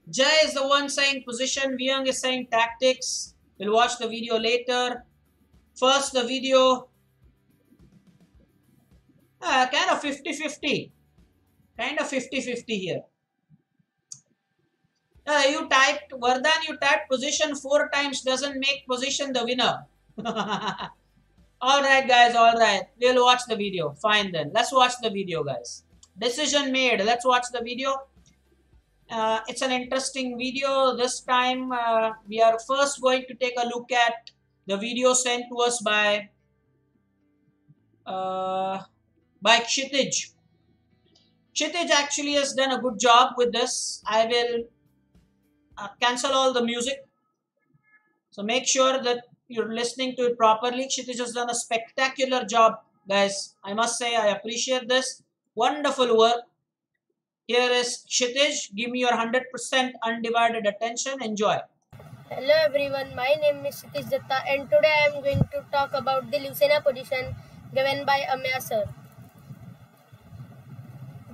Jay is the one saying position. Vyang is saying tactics. We'll watch the video later. First, the video. Kind of 50-50. Kind of 50-50 here. You typed, Vardhan, you typed position 4 times. Doesn't make position the winner. Alright guys, alright. We'll watch the video. Fine then. Let's watch the video, guys. Decision made. Let's watch the video. It's an interesting video. This time we are first going to take a look at the video sent to us by Kshitij. Kshitij actually has done a good job with this. I will cancel all the music. So make sure that you're listening to it properly. Kshitij has done a spectacular job, guys. I must say, I appreciate this. Wonderful work. Here is Kshitij. Give me your 100% undivided attention. Enjoy. Hello everyone, my name is Kshitij Datta and today I am going to talk about the Lucena position given by Amya sir.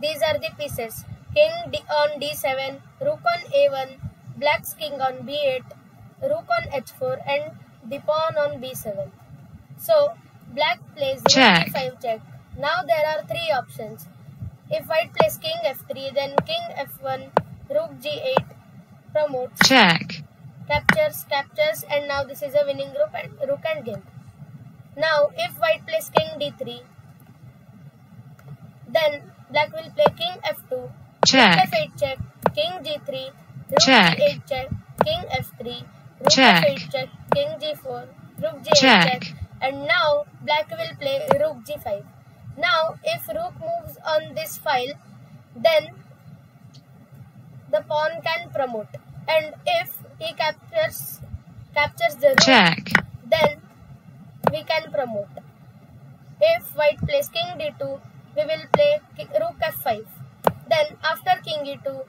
These are the pieces. King on d7, rook on a1, black's king on b8, rook on h4 and the pawn on b7. So, black plays rook d5 check. Now there are 3 options. If white plays king f3, then king f1, rook g8, promotes, check, captures, and now this is a winning rook and game. Now, if white plays king d3, then black will play king f2, check, rook f8 check, king g3, rook check, g8 check, king f3, rook check, f8 check, king g4, rook g8 check, check, and now black will play rook g5. Now, if rook moves on this file, then the pawn can promote, and if he captures the rook, check, then we can promote. If white plays king d2, we will play rook f5. Then after king e2,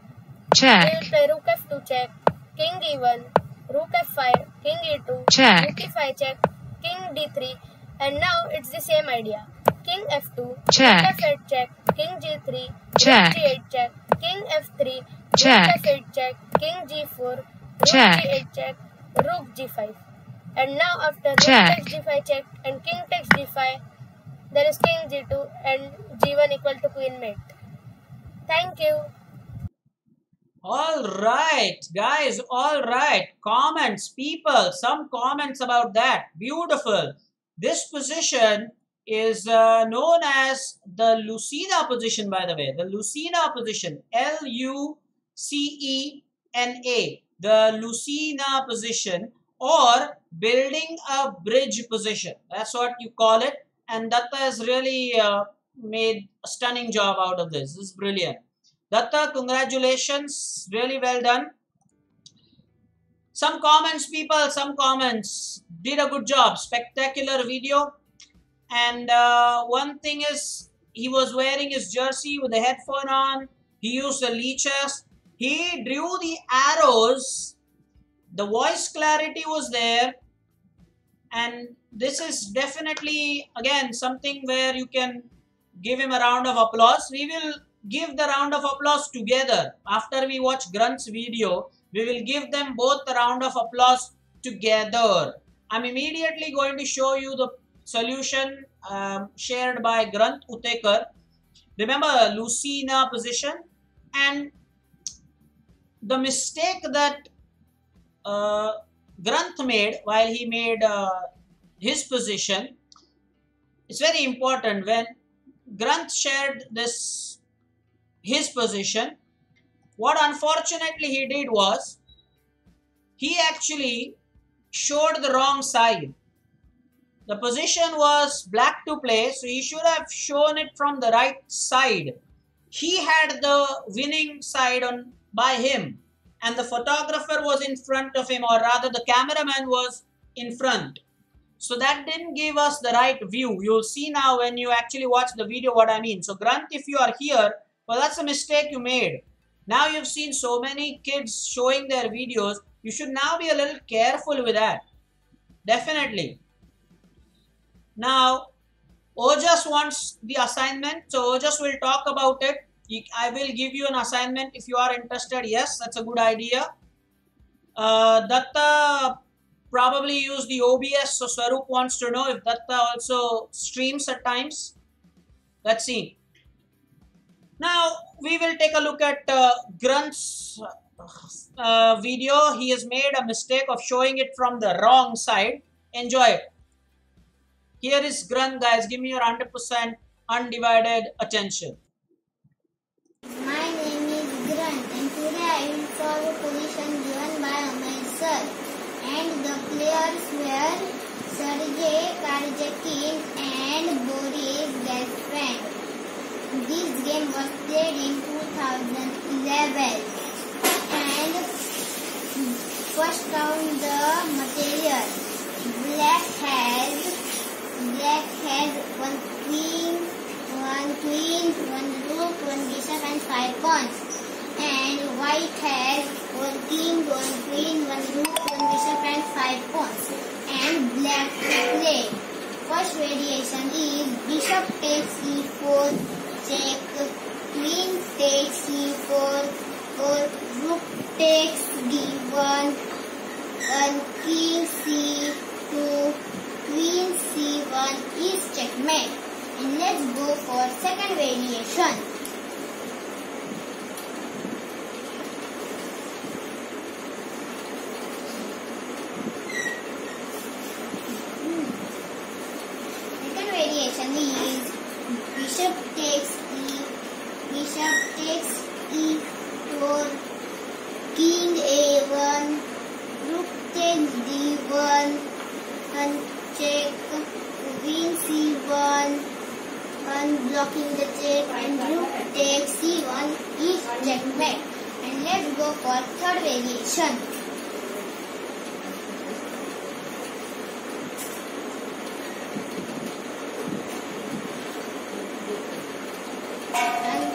check, we will play rook f2 check, king e1, rook f5, king e2, check, rook e5 check, king d3, and now it's the same idea. King f2, check, rook f8 check, king g3, check, rook g8 check, king f3, check, rook f8 check, king g4, rook check, g8 check, rook g5. And now after rook check, takes g5 check and king takes g5, there is king g2 and g1 equal to queen mate. Thank you. Alright, guys, alright. Comments, people, some comments about that. Beautiful. This position is known as the Lucena position, by the way. The Lucena position. L-U-C-E-N-A. The Lucena position, or building a bridge position. That's what you call it. And Datta has really made a stunning job out of this. This is brilliant. Datta, congratulations. Really well done. Some comments, people, some comments. Did a good job. Spectacular video. And one thing is, he was wearing his jersey with the headphone on. He used the leeches. He drew the arrows. The voice clarity was there. And this is definitely, again, something where you can give him a round of applause. We will give the round of applause together. After we watch Grunt's video, we will give them both a round of applause together. I'm immediately going to show you the solution shared by Granth Utekar. Remember Lucina position, and the mistake that Granth made while he made his position is very important. When Granth shared his position, what unfortunately he did was he actually showed the wrong side. The position was black to play, so he should have shown it from the right side. He had the winning side on by him, and the photographer was in front of him, or rather the cameraman was in front. So that didn't give us the right view. You'll see now when you actually watch the video what I mean. So Granth, if you are here, well, that's a mistake you made. Now you've seen so many kids showing their videos. You should now be a little careful with that. Definitely. Now, Ojas wants the assignment. So Ojas will talk about it. I will give you an assignment if you are interested. Yes, that's a good idea. Datta probably use the OBS. So Swaroop wants to know if Datta also streams at times. Let's see. Now we will take a look at Granth's video. He has made a mistake of showing it from the wrong side. Enjoy it. Here is Granth, guys. Give me your 100% undivided attention. My name is Granth, and today I will solve a position given by Amay sir. And the players were Sergey Karjakin and Boris Gasfriend. This game was played in 2011. And first count the material. Black has one queen, one rook, one bishop and 5 pawns. And white has one king, one queen, one rook, one bishop and 5 pawns. And black to play. First variation is bishop takes e4, check, queen takes e4, or rook takes d1, and king c2, queen c1 is checkmate. And let's go for second variation. Second variation is bishop takes e4, king a1, rook takes d1, and check, queen c1, unblocking the check, and rook takes c1 is checkmate. And let's go for third variation. And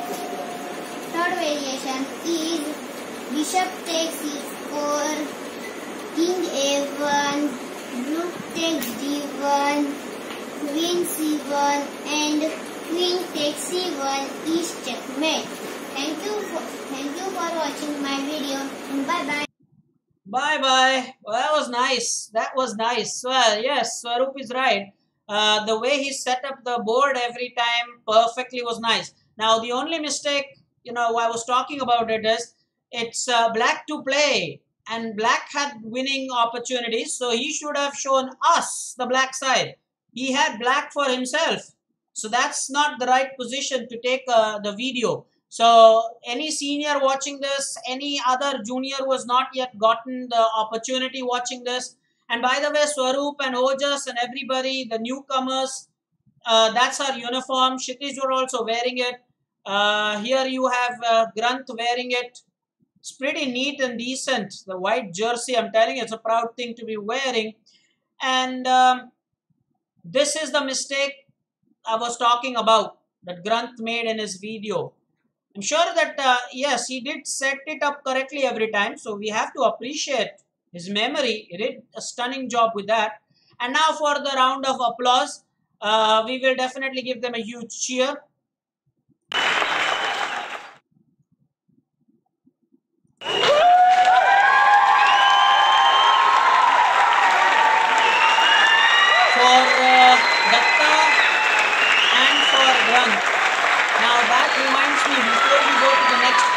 third variation is bishop takes e4, king a1, rook takes d1, queen c1, and queen takes c1 is checkmate. Thank you for watching my video, and bye bye. Bye bye. Well, that was nice. That was nice. Well, yes, Swaroop is right. The way he set up the board every time perfectly was nice. Now, the only mistake, I was talking about it is it's black to play, and black had winning opportunities, so he should have shown us the black side. He had black for himself, so that's not the right position to take the video. So any senior watching this, any other junior who has not yet gotten the opportunity watching this, and by the way, Swaroop and Ojas and everybody, the newcomers, that's our uniform. Kshitij, you're also wearing it. Here you have Granth wearing it. It's pretty neat and decent. The white jersey, I'm telling you, it's a proud thing to be wearing. And this is the mistake I was talking about that Granth made in his video. I'm sure that, yes, he did set it up correctly every time. So we have to appreciate his memory. He did a stunning job with that. And now for the round of applause, we will definitely give them a huge cheer.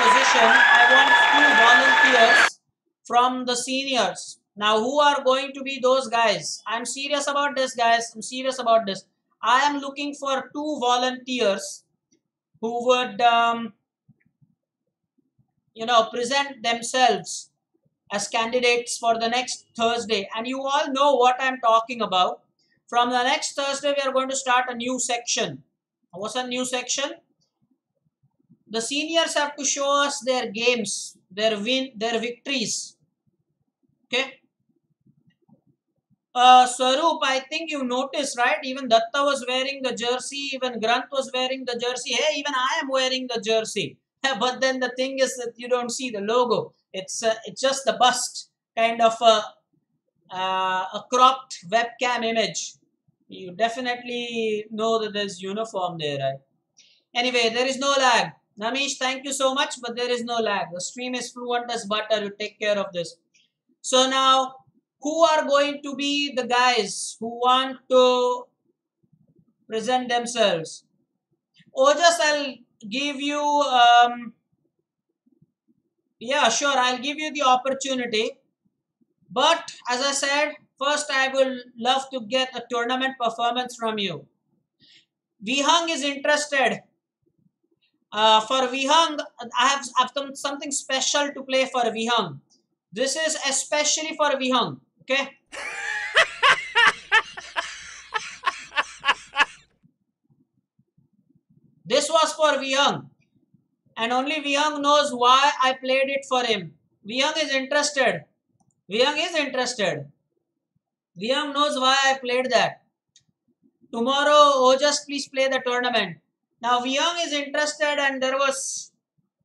position, I want 2 volunteers from the seniors. Now, who are going to be those guys? I'm serious about this, guys. I'm serious about this. I am looking for 2 volunteers who would, present themselves as candidates for the next Thursday. And you all know what I'm talking about. From the next Thursday, we are going to start a new section. What's a new section? The seniors have to show us their games, their victories. Okay. Swaroop, I think you noticed, right? Even Datta was wearing the jersey. Even Granth was wearing the jersey. Hey, even I am wearing the jersey. But then the thing is that you don't see the logo. It's just the bust, kind of a cropped webcam image. You definitely know that there's uniform there, right? Anyway, there is no lag. Namish, thank you so much, but there is no lag. The stream is fluent as butter. You take care of this. So now, who are going to be the guys who want to present themselves? Ojas, I'll give you, yeah, sure, I'll give you the opportunity. But as I said, first I will love to get a tournament performance from you. Vihang is interested. For Vihang, I've done something special to play for Vihang. This is especially for Vihang. Okay. This was for Vihang. And only Vihang knows why I played it for him. Vihang is interested. Vihang is interested. Vihang knows why I played that. Tomorrow, Ojas, please play the tournament. Now, Vihang is interested and there was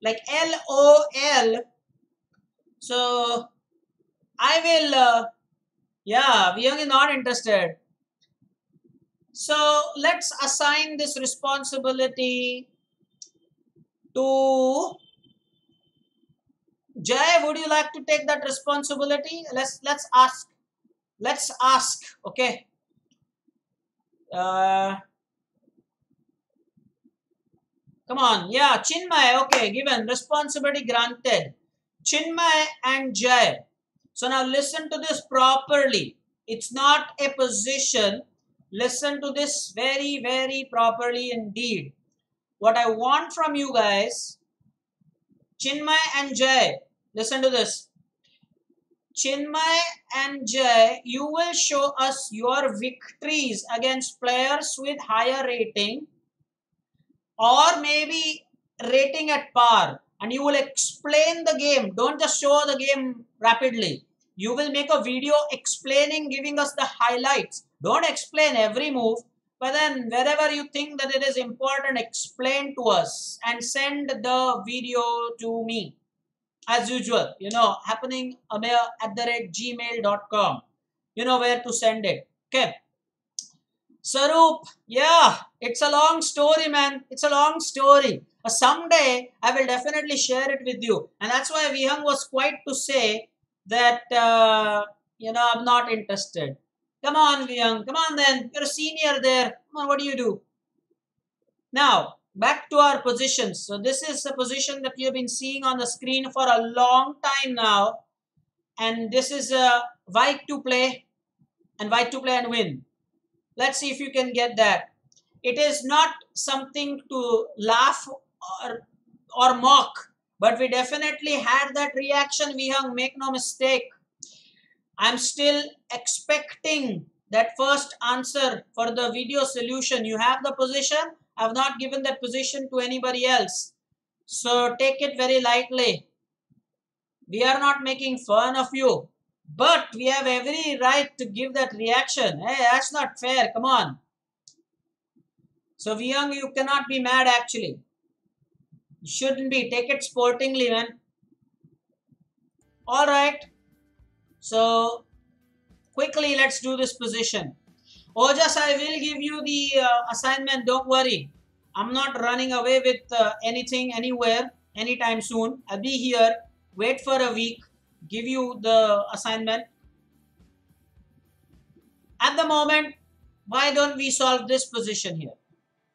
like LOL. So, I will, yeah, Vihang is not interested. So, let's assign this responsibility to Jay. Would you like to take that responsibility? Let's ask. Let's ask. Okay. Come on. Yeah, Chinmay. Okay, given. Responsibility granted. Chinmay and Jay. So now listen to this properly. It's not a position. Listen to this very, very properly indeed. What I want from you guys, Chinmay and Jay, listen to this. Chinmay and Jay, you will show us your victories against players with higher rating or maybe rating at par, and you will explain the game. Don't just show the game rapidly. You will make a video explaining, giving us the highlights. Don't explain every move, but then wherever you think that it is important, explain to us and send the video to me. As usual, happening amir@gmail.com. You know where to send it. Okay. Sarup, yeah, it's a long story, man. It's a long story. Someday, I will definitely share it with you. And that's why Vihang was quite to say that, I'm not interested. Come on, Vihang. Come on then. You're a senior there. Come on, what do you do? Now, back to our positions. So this is a position that you've been seeing on the screen for a long time now. And this is a white to play and win. Let's see if you can get that. It is not something to laugh or mock, but we definitely had that reaction, Vihang, make no mistake. I'm still expecting that first answer for the video solution. You have the position. I've not given that position to anybody else. So take it very lightly. We are not making fun of you, but we have every right to give that reaction. Hey, that's not fair. Come on. So Vihang, you cannot be mad actually. You shouldn't be. Take it sportingly, man. All right. So quickly, let's do this position. Ojas, I will give you the assignment. Don't worry. I'm not running away with anything anywhere anytime soon. I'll be here. Wait for a week. Give you the assignment. At the moment, why don't we solve this position here?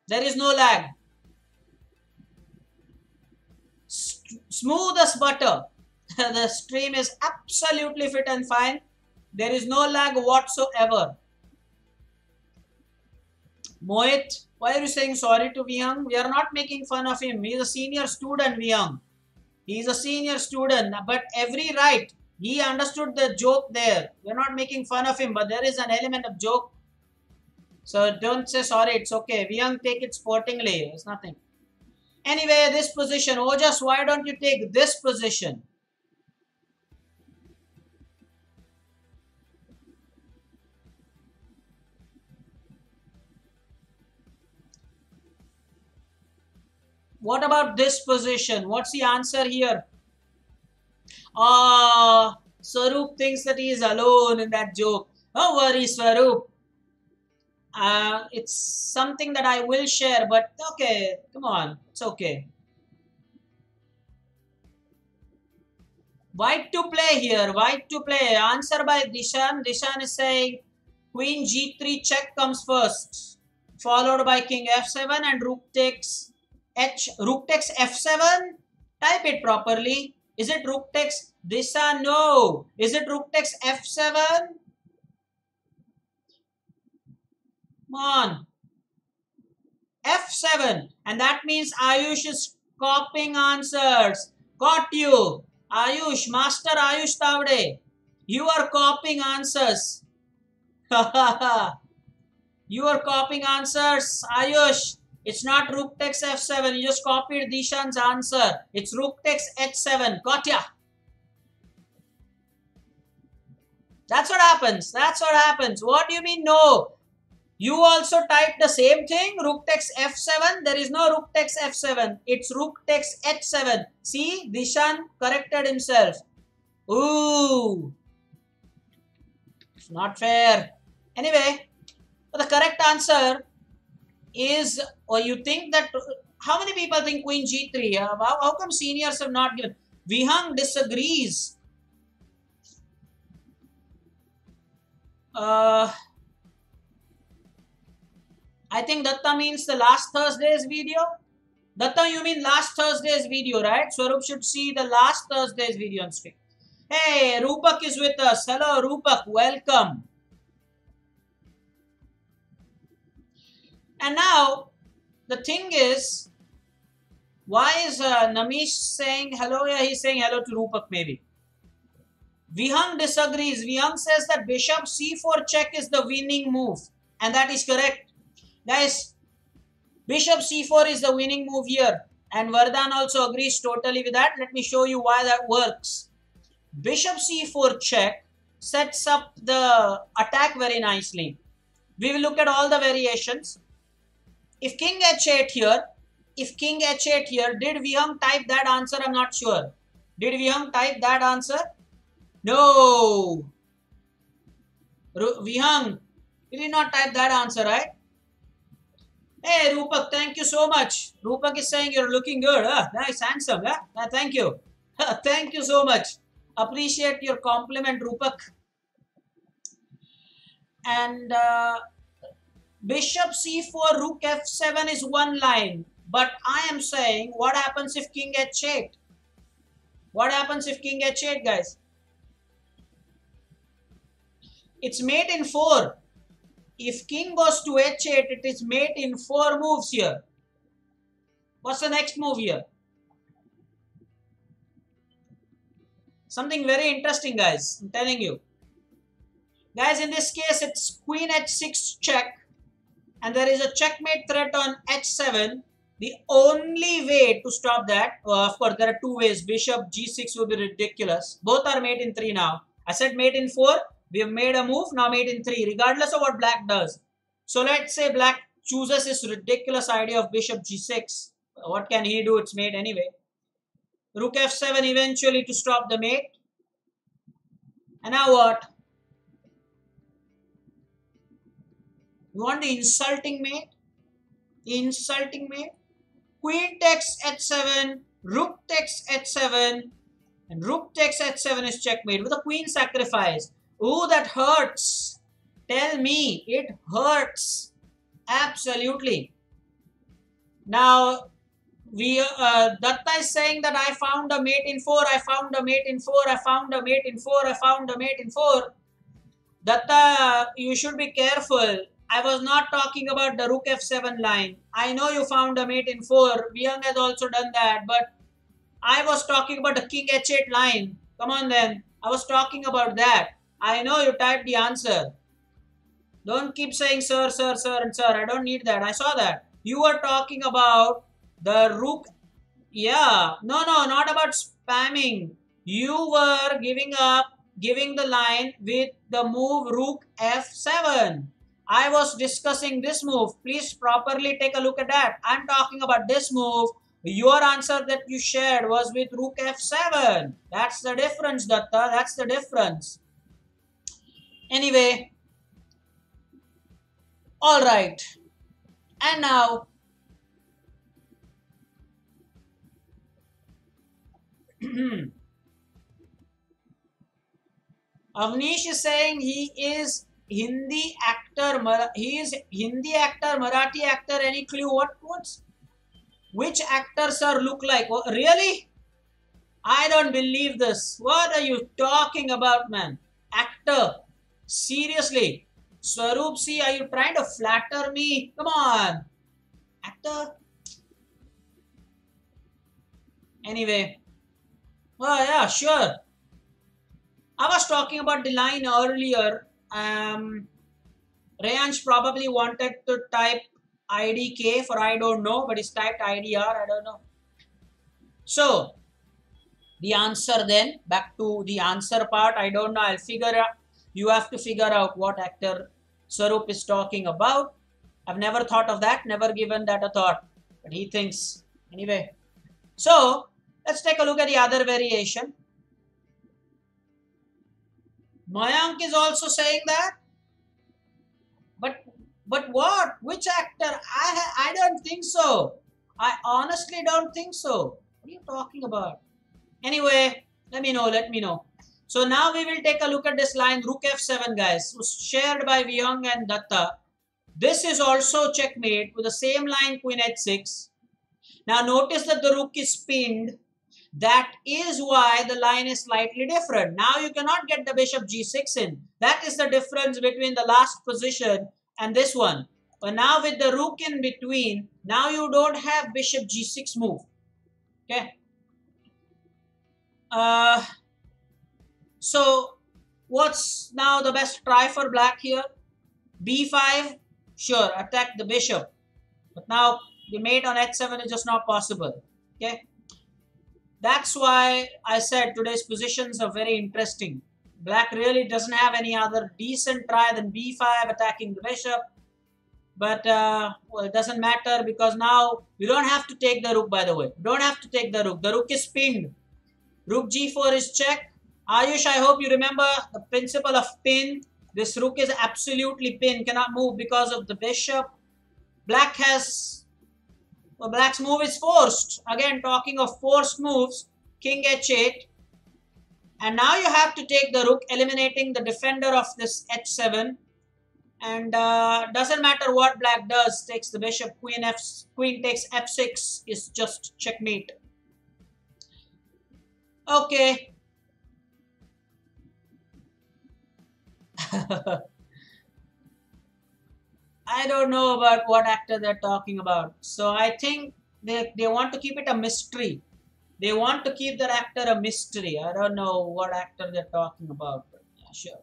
There is no lag. smooth as butter. The stream is absolutely fit and fine. There is no lag whatsoever. Mohit, why are you saying sorry to Vihang? We are not making fun of him. He is a senior student, Vihang. He is a senior student, but every right. He understood the joke there. We are not making fun of him, but there is an element of joke. So don't say sorry, it's okay. Vihang, take it sportingly. It's nothing. Anyway, this position. Ojas, why don't you take this position? What about this position? What's the answer here? Swaroop thinks that he is alone in that joke. Don't worry, Swaroop. It's something that I will share, but okay, come on, it's okay. White to play here, white to play. Answer by Dishan. Dishan is saying Queen G3 check comes first, followed by King F7 and Rook takes Rook takes F7. Type it properly. Is it Rook takes Dishan? No. Is it Rook takes F7? Come on. F7. And that means Ayush is copying answers. Got you. Ayush, Master Ayush Tavde. You are copying answers. You are copying answers, Ayush. It's not Rook takes F7. You just copied Dishan's answer. It's Rook takes H7. Got ya. That's what happens. That's what happens. What do you mean no? You also typed the same thing. Rook takes F7. There is no Rook takes F7. It's Rook takes H7. See, Dishan corrected himself. Ooh. It's not fair. Anyway, the correct answer is, or you think that, how many people think Queen G3? How come seniors have not given? Vihang disagrees. I think Datta means the last Thursday's video. Datta, you mean last Thursday's video, right? Swaroop should see the last Thursday's video on stream. Hey, Rupak is with us. Hello, Rupak. Welcome. And now, the thing is, why is Namish saying hello? Yeah, he's saying hello to Rupak maybe. Vihang disagrees. Vihang says that Bishop C4 check is the winning move. And that is correct. Guys, Bishop C4 is the winning move here. And Vardhan also agrees totally with that. Let me show you why that works. Bishop C4 check sets up the attack very nicely. We will look at all the variations. If King H8 here, did Vihang type that answer? I'm not sure. Did Vihang type that answer? No. Vihang, you did not type that answer, right? Hey, Rupak, thank you so much. Rupak is saying you're looking good. Nice, handsome. Thank you. Thank you so much. Appreciate your compliment, Rupak. And Bishop C4, Rook F7 is one line. But I am saying, what happens if King H8? What happens if King H8, guys? It's mate in 4. If King goes to H8, it is mate in 4 moves here. What's the next move here? Something very interesting, guys. I'm telling you. Guys, in this case, it's Queen H6 check. And there is a checkmate threat on H7. The only way to stop that, of course, there are two ways. Bishop G6 would be ridiculous. Both are mate in 3 now. I said mate in 4. We have made a move, now mate in 3, regardless of what black does. So let's say black chooses this ridiculous idea of Bishop G6. What can he do? It's mate anyway. Rook F7 eventually to stop the mate. And now what? You want the insulting mate? Insulting mate? Queen takes H7, Rook takes H7, and Rook takes H7 is checkmate with a queen sacrifice. Ooh, that hurts. Tell me, it hurts. Absolutely. Now, Datta is saying that I found a mate in 4, I found a mate in 4, I found a mate in 4, I found a mate in 4. Datta, you should be careful. I was not talking about the rook f7 line. I know you found a mate in 4. Vyang has also done that, but I was talking about the king h8 line. Come on then. I was talking about that. I know you typed the answer. Don't keep saying sir, sir, sir, and sir. I don't need that. I saw that. You were talking about the rook. Yeah. No, not about spamming. You were giving the line with the move rook f7. I was discussing this move. Please properly take a look at that. I'm talking about this move. Your answer that you shared was with rook f7. That's the difference, Datta. That's the difference. Anyway. Alright. And now. Avnish is saying he is Hindi actor, Marathi actor. Any clue which actor, sir, look like? Oh, really? I don't believe this. What are you talking about, man? Actor? Seriously? Swaroop, see, are you trying to flatter me? Come on. Actor? Anyway. Oh, yeah, sure. I was talking about the line earlier. Rayansh probably wanted to type IDK for I don't know, but he's typed IDR, I don't know. So, the answer then, back to the answer part, I don't know, I'll figure out, you have to figure out what actor Swaroop is talking about. I've never thought of that, never given that a thought, but he thinks. Anyway, so, let's take a look at the other variation. Mayank is also saying that. But what? Which actor? I don't think so. I honestly don't think so. What are you talking about? Anyway, let me know. So now we will take a look at this line, rook f7, guys. It was shared by Vyang and Datta. This is also checkmate with the same line, queen h6. Now notice that the rook is pinned. That is why the line is slightly different. Now you cannot get the bishop g6 in. That is the difference between the last position and this one. But now with the rook in between, now you don't have bishop g6 move. Okay. So what's now the best try for black here? b5, sure, attack the bishop. But now the mate on h7 is just not possible. Okay. That's why I said today's positions are very interesting. Black really doesn't have any other decent try than b5 attacking the bishop. But, well, it doesn't matter because now we don't have to take the rook, by the way. We don't have to take the rook. The rook is pinned. Rook g4 is check. Ayush, I hope you remember the principle of pin. This rook is absolutely pinned, cannot move because of the bishop. Black has... Well, black's move is forced. Again, talking of forced moves, king h8. And now you have to take the rook, eliminating the defender of this h7. And doesn't matter what black does, takes the bishop, queen takes f6 is just checkmate. Okay. I don't know about what actor they're talking about. So I think they want to keep it a mystery. They want to keep their actor a mystery. I don't know what actor they're talking about. But yeah, sure.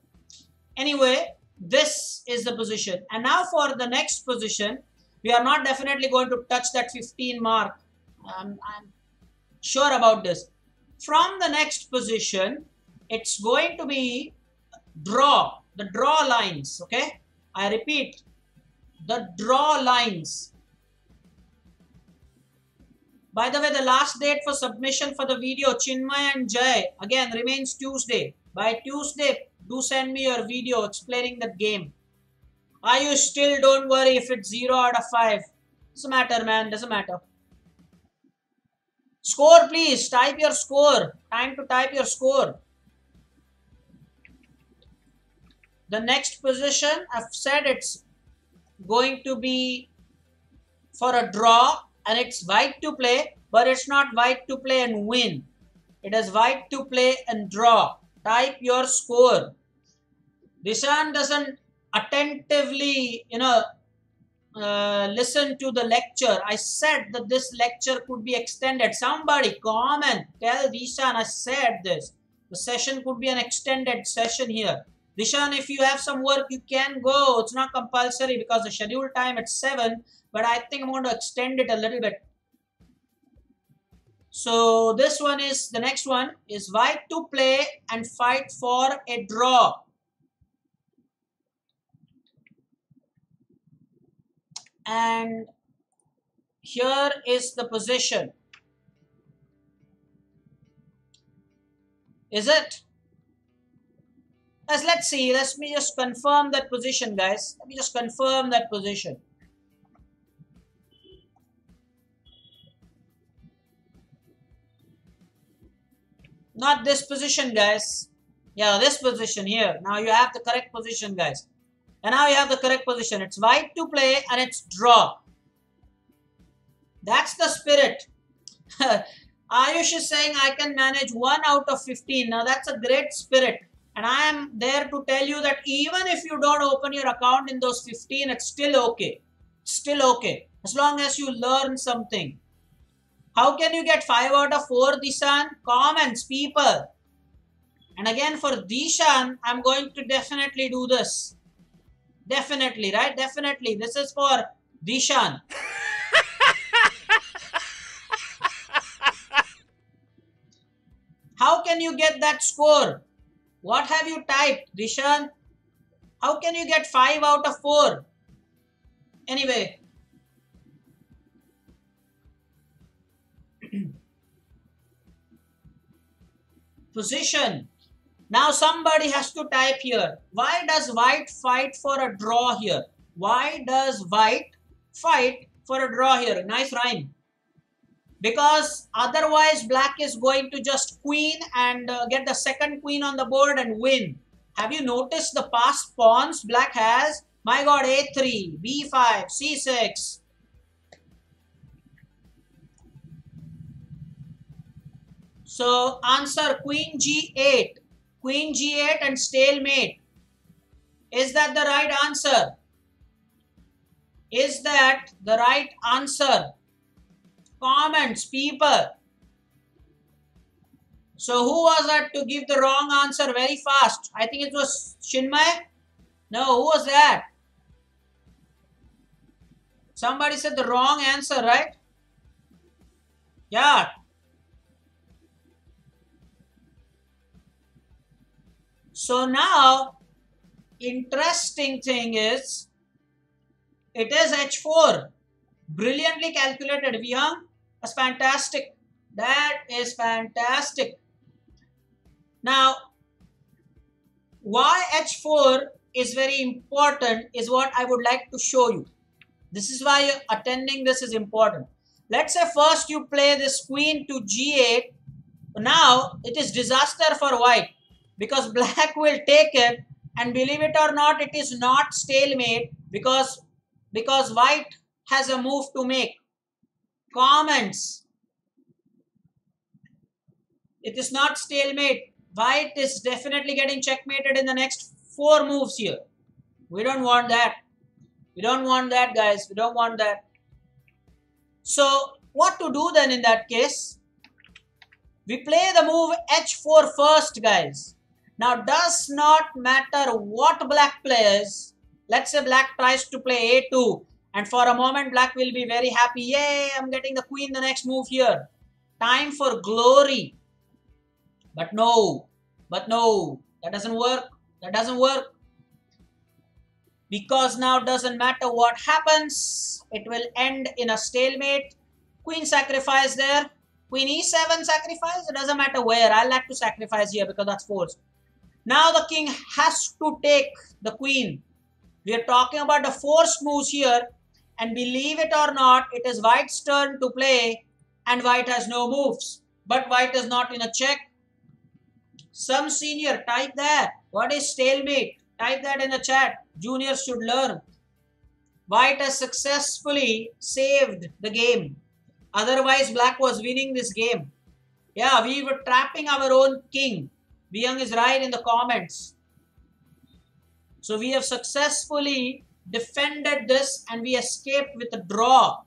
Anyway, this is the position. And now for the next position, we are not definitely going to touch that 15 mark. I'm sure about this. From the next position, it's going to be draw. The draw lines. Okay. I repeat. The draw lines. By the way, the last date for submission for the video, Chinmay and Jay, again remains Tuesday. By Tuesday, do send me your video explaining that game. You still don't worry if it's 0 out of 5. Doesn't matter, man. Doesn't matter. Score, please. Type your score. Time to type your score. The next position, I've said it's going to be for a draw. and it's white to play, but it's not white to play and win. It is white to play and draw. Type your score. Dishan doesn't attentively, listen to the lecture. I said that this lecture could be extended. Somebody comment, tell Dishan I said this. The session could be an extended session here. Dishan, if you have some work, you can go. It's not compulsory because the scheduled time at 7, but I think I'm going to extend it a little bit. So this one is, the next one is white to play and fight for a draw. And here is the position. Is it? Let's see. Let me just confirm that position, guys. Let me just confirm that position. Not this position, guys. Yeah, this position here. Now you have the correct position, guys. And now you have the correct position. It's white to play and it's draw. That's the spirit. Ayush is saying I can manage 1 out of 15. Now that's a great spirit. And I am there to tell you that even if you don't open your account in those 15, it's still okay. Still okay. As long as you learn something. How can you get 5 out of 4, Dishan? Comments, people. And again for Dishan, I'm going to definitely do this. Definitely, right? Definitely. This is for Dishan. How can you get that score? What have you typed, Dishan? How can you get 5 out of 4? Anyway. Position. Now somebody has to type here. Why does white fight for a draw here? Why does white fight for a draw here? Nice rhyme. Because otherwise black is going to just queen and get the second queen on the board and win. Have you noticed the past pawns black has? My god, a3, b5, c6. So answer queen g8. Queen g8 and stalemate. Is that the right answer? Is that the right answer? Comments, people. So who was that to give the wrong answer very fast? I think it was Chinmay. No, who was that? Somebody said the wrong answer, right? Yeah. So now, interesting thing is, it is h4. Brilliantly calculated, Vihang. That's fantastic. That is fantastic. Now, why h4 is very important is what I would like to show you. This is why attending this is important. Let's say first you play this queen to g8. Now, it is disaster for white because black will take it, and believe it or not, it is not stalemate because white has a move to make. Comments. It is not stalemate. White is definitely getting checkmated in the next 4 moves here. We don't want that. We don't want that, guys. We don't want that. So, what to do then in that case? We play the move h4 first, guys. Now, does not matter what black plays. Let's say black tries to play a2. And for a moment, black will be very happy. Yay, I'm getting the queen the next move here. Time for glory. But no, that doesn't work. That doesn't work. Because now doesn't matter what happens. It will end in a stalemate. Queen sacrifice there. Queen e7 sacrifice. It doesn't matter where. I like to sacrifice here because that's forced. Now the king has to take the queen. We are talking about the forced moves here. And believe it or not, it is white's turn to play. And white has no moves. But white is not in a check. Some senior, type that. What is stalemate? Type that in the chat. Juniors should learn. White has successfully saved the game. Otherwise, black was winning this game. Yeah, we were trapping our own king. Vihang is right in the comments. So we have successfully defended this and we escaped with a draw.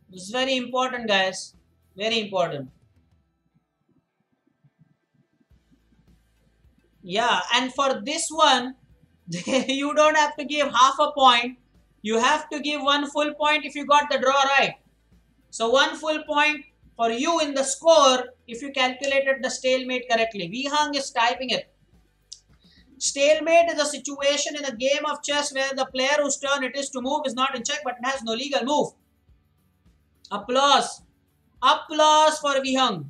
This is very important, guys. Very important. Yeah, and for this one, you don't have to give half a point. You have to give 1 full point if you got the draw right. So 1 full point for you in the score if you calculated the stalemate correctly. Vihang is typing it. Stalemate is a situation in a game of chess where the player whose turn it is to move is not in check but has no legal move. Applause. Applause for Vihang.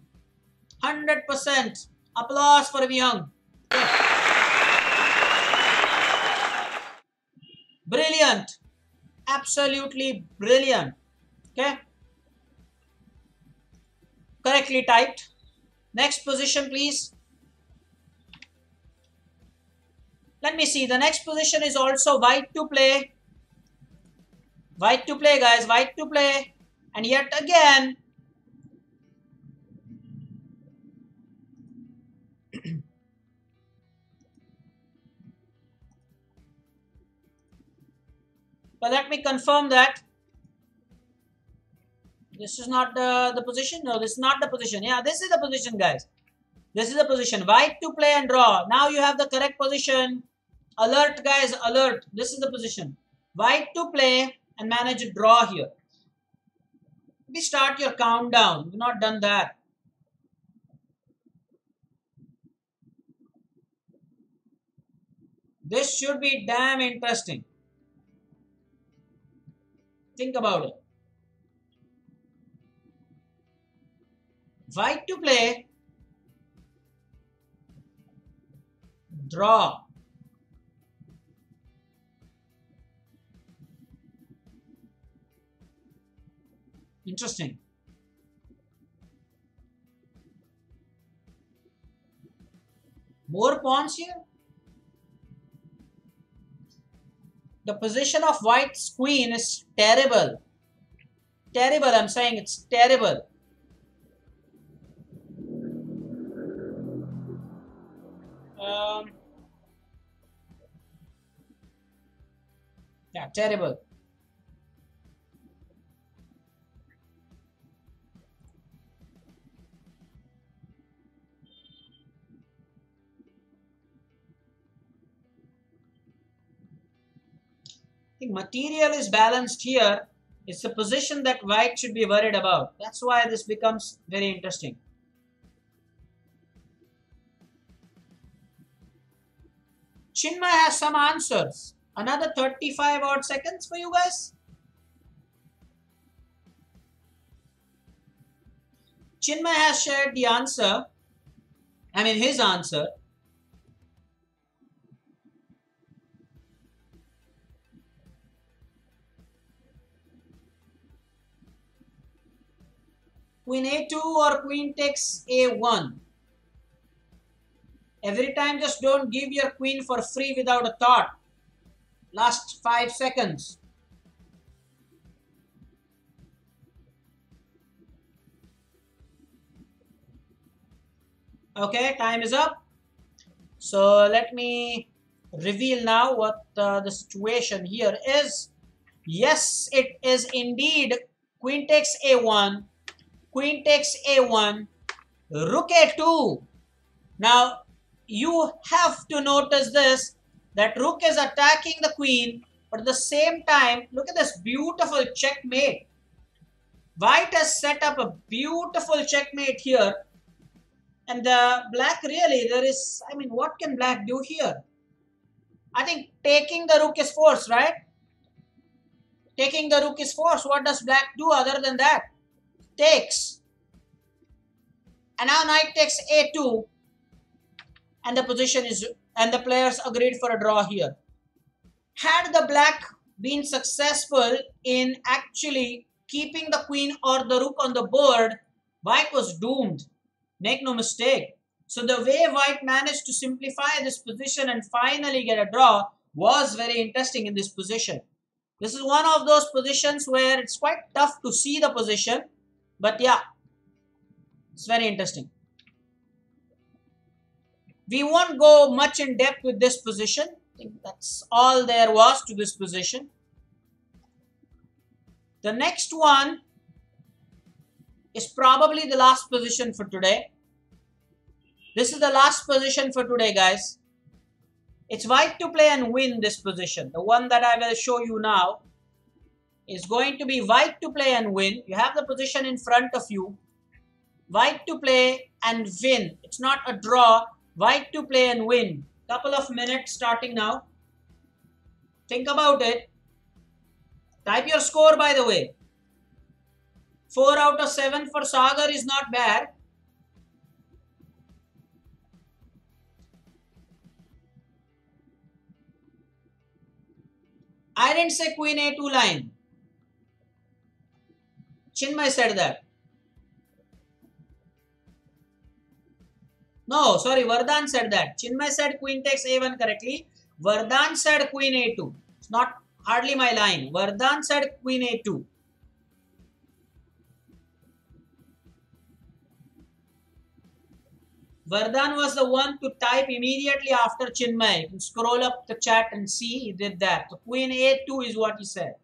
100%. Applause for Vihang. Brilliant. Absolutely brilliant. Okay. Correctly typed. Next position, please. Let me see. The next position is also white to play. White to play, guys. White to play. And yet again, but let me confirm that this is not the position. No, this is not the position. Yeah, this is the position, guys. This is the position. White to play and draw. Now you have the correct position. Alert, guys, alert. This is the position. White to play and manage a draw here. Maybe start your countdown. You've not done that. This should be damn interesting. Think about it. White to play. Draw. Interesting. More pawns here. The position of white's queen is terrible. Terrible, I'm saying it's terrible. Yeah, terrible. I think material is balanced here. It's the position that white should be worried about. That's why this becomes very interesting. Chinmay has some answers. Another 35 odd seconds for you guys. Chinmay has shared the answer. I mean his answer. Queen a2 or queen takes a1. Every time just don't give your queen for free without a thought. Last 5 seconds. Okay, time is up. So let me reveal now what the situation here is. Yes, it is indeed queen takes a1, queen takes a1, rook a2. Now, you have to notice this, that rook is attacking the queen, but at the same time, look at this beautiful checkmate. White has set up a beautiful checkmate here. And the black really, there is, I mean, what can black do here? I think taking the rook is force, right? Taking the rook is force. What does black do other than that? Takes. And now knight takes a2. And the position is, and the players agreed for a draw here. Had the black been successful in actually keeping the queen or the rook on the board, white was doomed. Make no mistake. So the way white managed to simplify this position and finally get a draw was very interesting in this position. This is one of those positions where it's quite tough to see the position. But yeah, it's very interesting. We won't go much in depth with this position. I think that's all there was to this position. The next one is probably the last position for today. This is the last position for today, guys. It's white to play and win this position. The one that I will show you now is going to be white to play and win. You have the position in front of you. White to play and win. It's not a draw. White to play and win. Couple of minutes starting now. Think about it. Type your score, by the way. 4 out of 7 for Sagar is not bad. I didn't say Queen A2 line. Chinmay said that. No, sorry, Vardhan said that. Chinmay said Queen takes A1 correctly. Vardhan said Queen A2. It's not hardly my line. Vardhan said Queen A2. Vardhan was the one to type immediately after Chinmay. You can scroll up the chat and see he did that. So Queen A2 is what he said.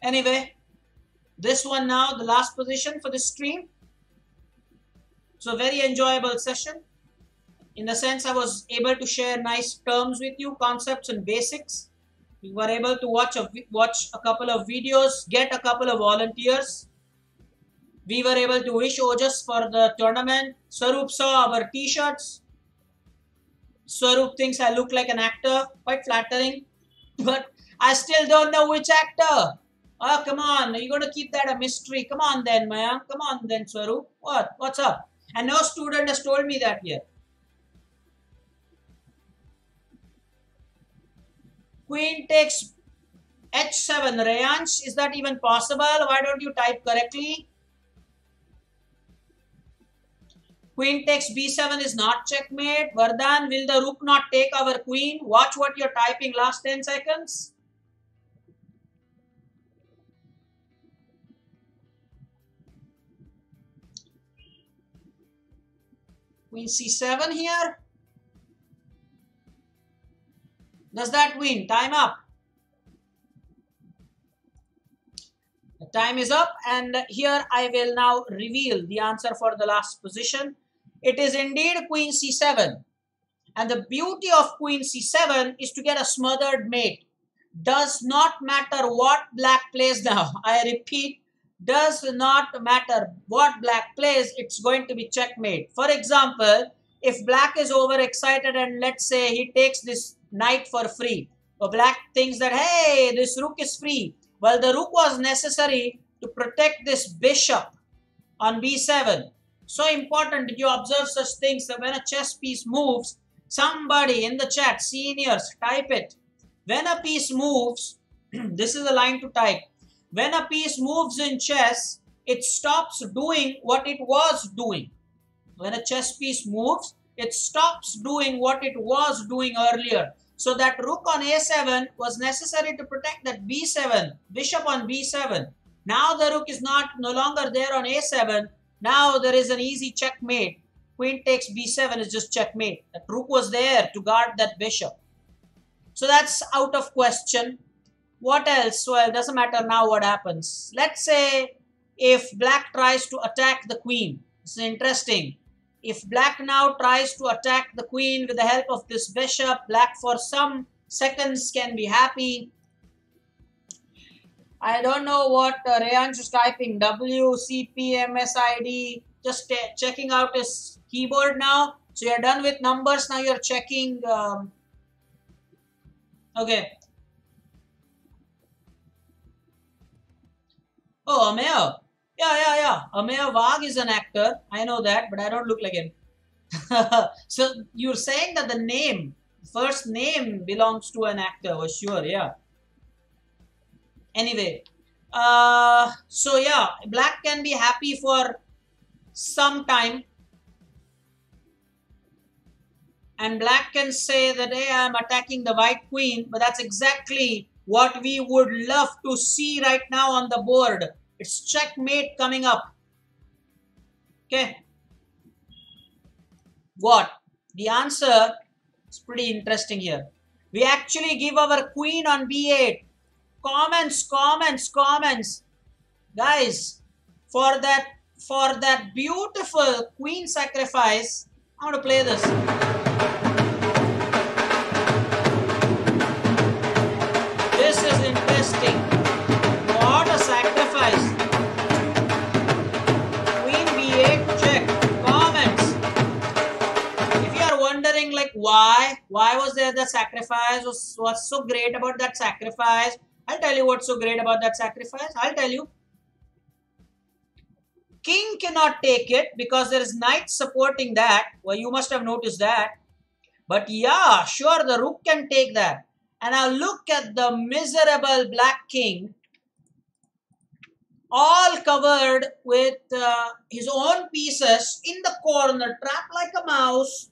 Anyway, this one now, the last position for this stream. So very enjoyable session. In the sense I was able to share nice terms with you, concepts and basics. We were able to watch a couple of videos, get a couple of volunteers. We were able to wish Ojas for the tournament. Swaroop saw our t-shirts. Swaroop thinks I look like an actor. Quite flattering. But I still don't know which actor. Oh, come on. You're going to keep that a mystery. Come on then, man. Come on then, Swaroop. What? What's up? And no student has told me that yet. Queen takes H7. Rayansh, is that even possible? Why don't you type correctly? Queen takes B7 is not checkmate. Vardhan, will the rook not take our queen? Watch what you're typing last 10 seconds. Queen C7 here. Does that win? Time up. The time is up, and here I will now reveal the answer for the last position. It is indeed Queen C7. And the beauty of Queen C7 is to get a smothered mate. Does not matter what black plays now. I repeat, does not matter what black plays, it's going to be checkmate. For example, if black is overexcited and let's say he takes this knight for free. So black thinks that, hey, this rook is free. Well, the rook was necessary to protect this bishop on B7. So important that you observe such things that when a chess piece moves, somebody in the chat, seniors, type it. When a piece moves, this is a line to type. When a piece moves in chess, it stops doing what it was doing. When a chess piece moves, it stops doing what it was doing earlier. So that rook on A7 was necessary to protect that B7, bishop on B7. Now the rook is no longer there on A7. Now there is an easy checkmate. Queen takes B7 is just checkmate. That rook was there to guard that bishop. So that's out of question. What else? Well, it doesn't matter now what happens. Let's say if black tries to attack the queen. This is interesting. If black now tries to attack the queen with the help of this bishop, black for some seconds can be happy. I don't know what Rayansh is typing. WCPMSID. Just checking out his keyboard now. So you're done with numbers. Now you're checking. Okay. Oh, Ameya. Yeah. Ameya Wagh is an actor. I know that, but I don't look like him. So you're saying that the name, first name belongs to an actor. Oh, sure, yeah. Anyway, so yeah, black can be happy for some time. And black can say that, hey, I'm attacking the white queen. But that's exactly what we would love to see right now on the board. It's checkmate coming up. Okay. What? The answer is pretty interesting here. We actually give our queen on b8. Comments, comments, comments. Guys, for that beautiful queen sacrifice, I'm going to play this. This is interesting. What a sacrifice. Queen b8 check. Comments. If you are wondering like why was there the sacrifice? What's so great about that sacrifice? I'll tell you what's so great about that sacrifice. I'll tell you. King cannot take it because there is knight supporting that. Well, you must have noticed that. But yeah, sure, the rook can take that. And now look at the miserable black king, all covered with his own pieces in the corner, trapped like a mouse.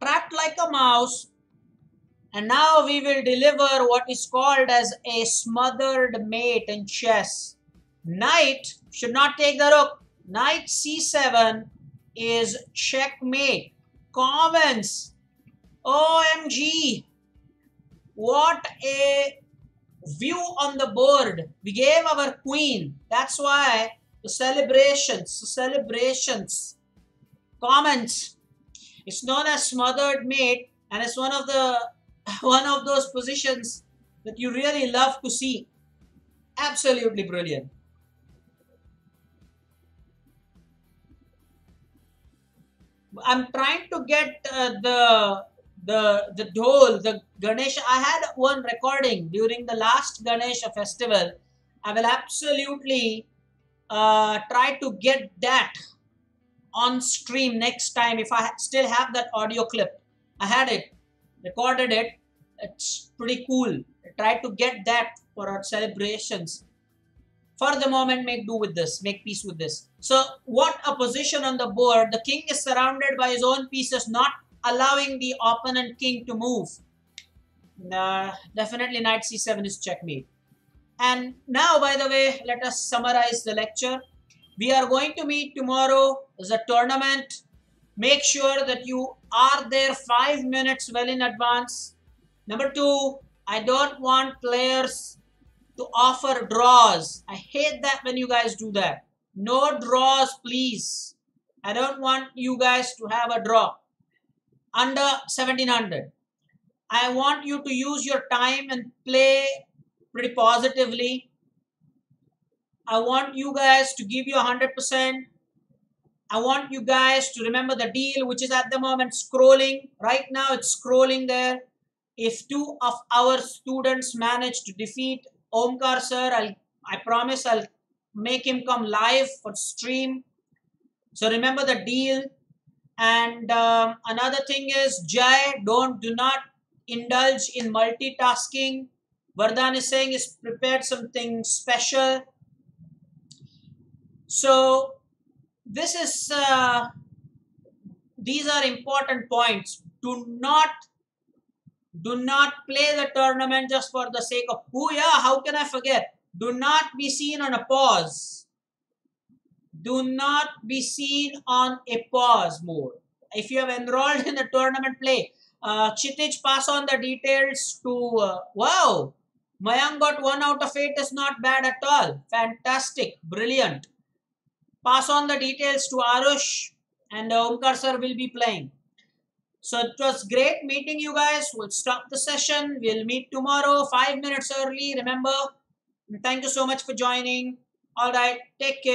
Trapped like a mouse. And now we will deliver what is called as a smothered mate in chess. Knight should not take the rook. Knight c7 is checkmate. Comments. OMG. What a view on the board. We gave our queen. That's why the celebrations. Comments. It's known as smothered mate, and it's one of those positions that you really love to see. Absolutely brilliant. I'm trying to get the dhol, the Ganesha. I had one recording during the last Ganesha festival. I will absolutely try to get that on stream next time if I still have that audio clip. I had it, recorded it. It's pretty cool. I tried to get that for our celebrations. For the moment, make do with this. Make peace with this. So, what a position on the board. The king is surrounded by his own pieces, not allowing the opponent king to move. Definitely knight c7 is checkmate. And now, by the way, let us summarize the lecture. We are going to meet tomorrow as a tournament. Make sure that you are there 5 minutes well in advance. Number 2, I don't want players to offer draws. I hate that when you guys do that. No draws, please. I don't want you guys to have a draw under 1700. I want you to use your time and play pretty positively. I want you guys to give you 100%. I want you guys to remember the deal, which is at the moment scrolling. Right now it's scrolling there. If 2 of our students manage to defeat Omkar sir, I promise I'll make him come live for stream. So remember the deal. And another thing is, Jai, do not indulge in multitasking. Vardhan is saying he's prepared something special. So this is these are important points. Do not play the tournament just for the sake of, oh yeah, how can I forget? Do not be seen on a pause. Do not be seen on a pause mode. If you have enrolled in the tournament, play. Chitij, pass on the details to, wow, Mayank got 1 out of 8 is not bad at all. Fantastic, brilliant. Pass on the details to Arush, and Omkar sir will be playing. So it was great meeting you guys. We'll stop the session. We'll meet tomorrow 5 minutes early. Remember, thank you so much for joining. All right, take care.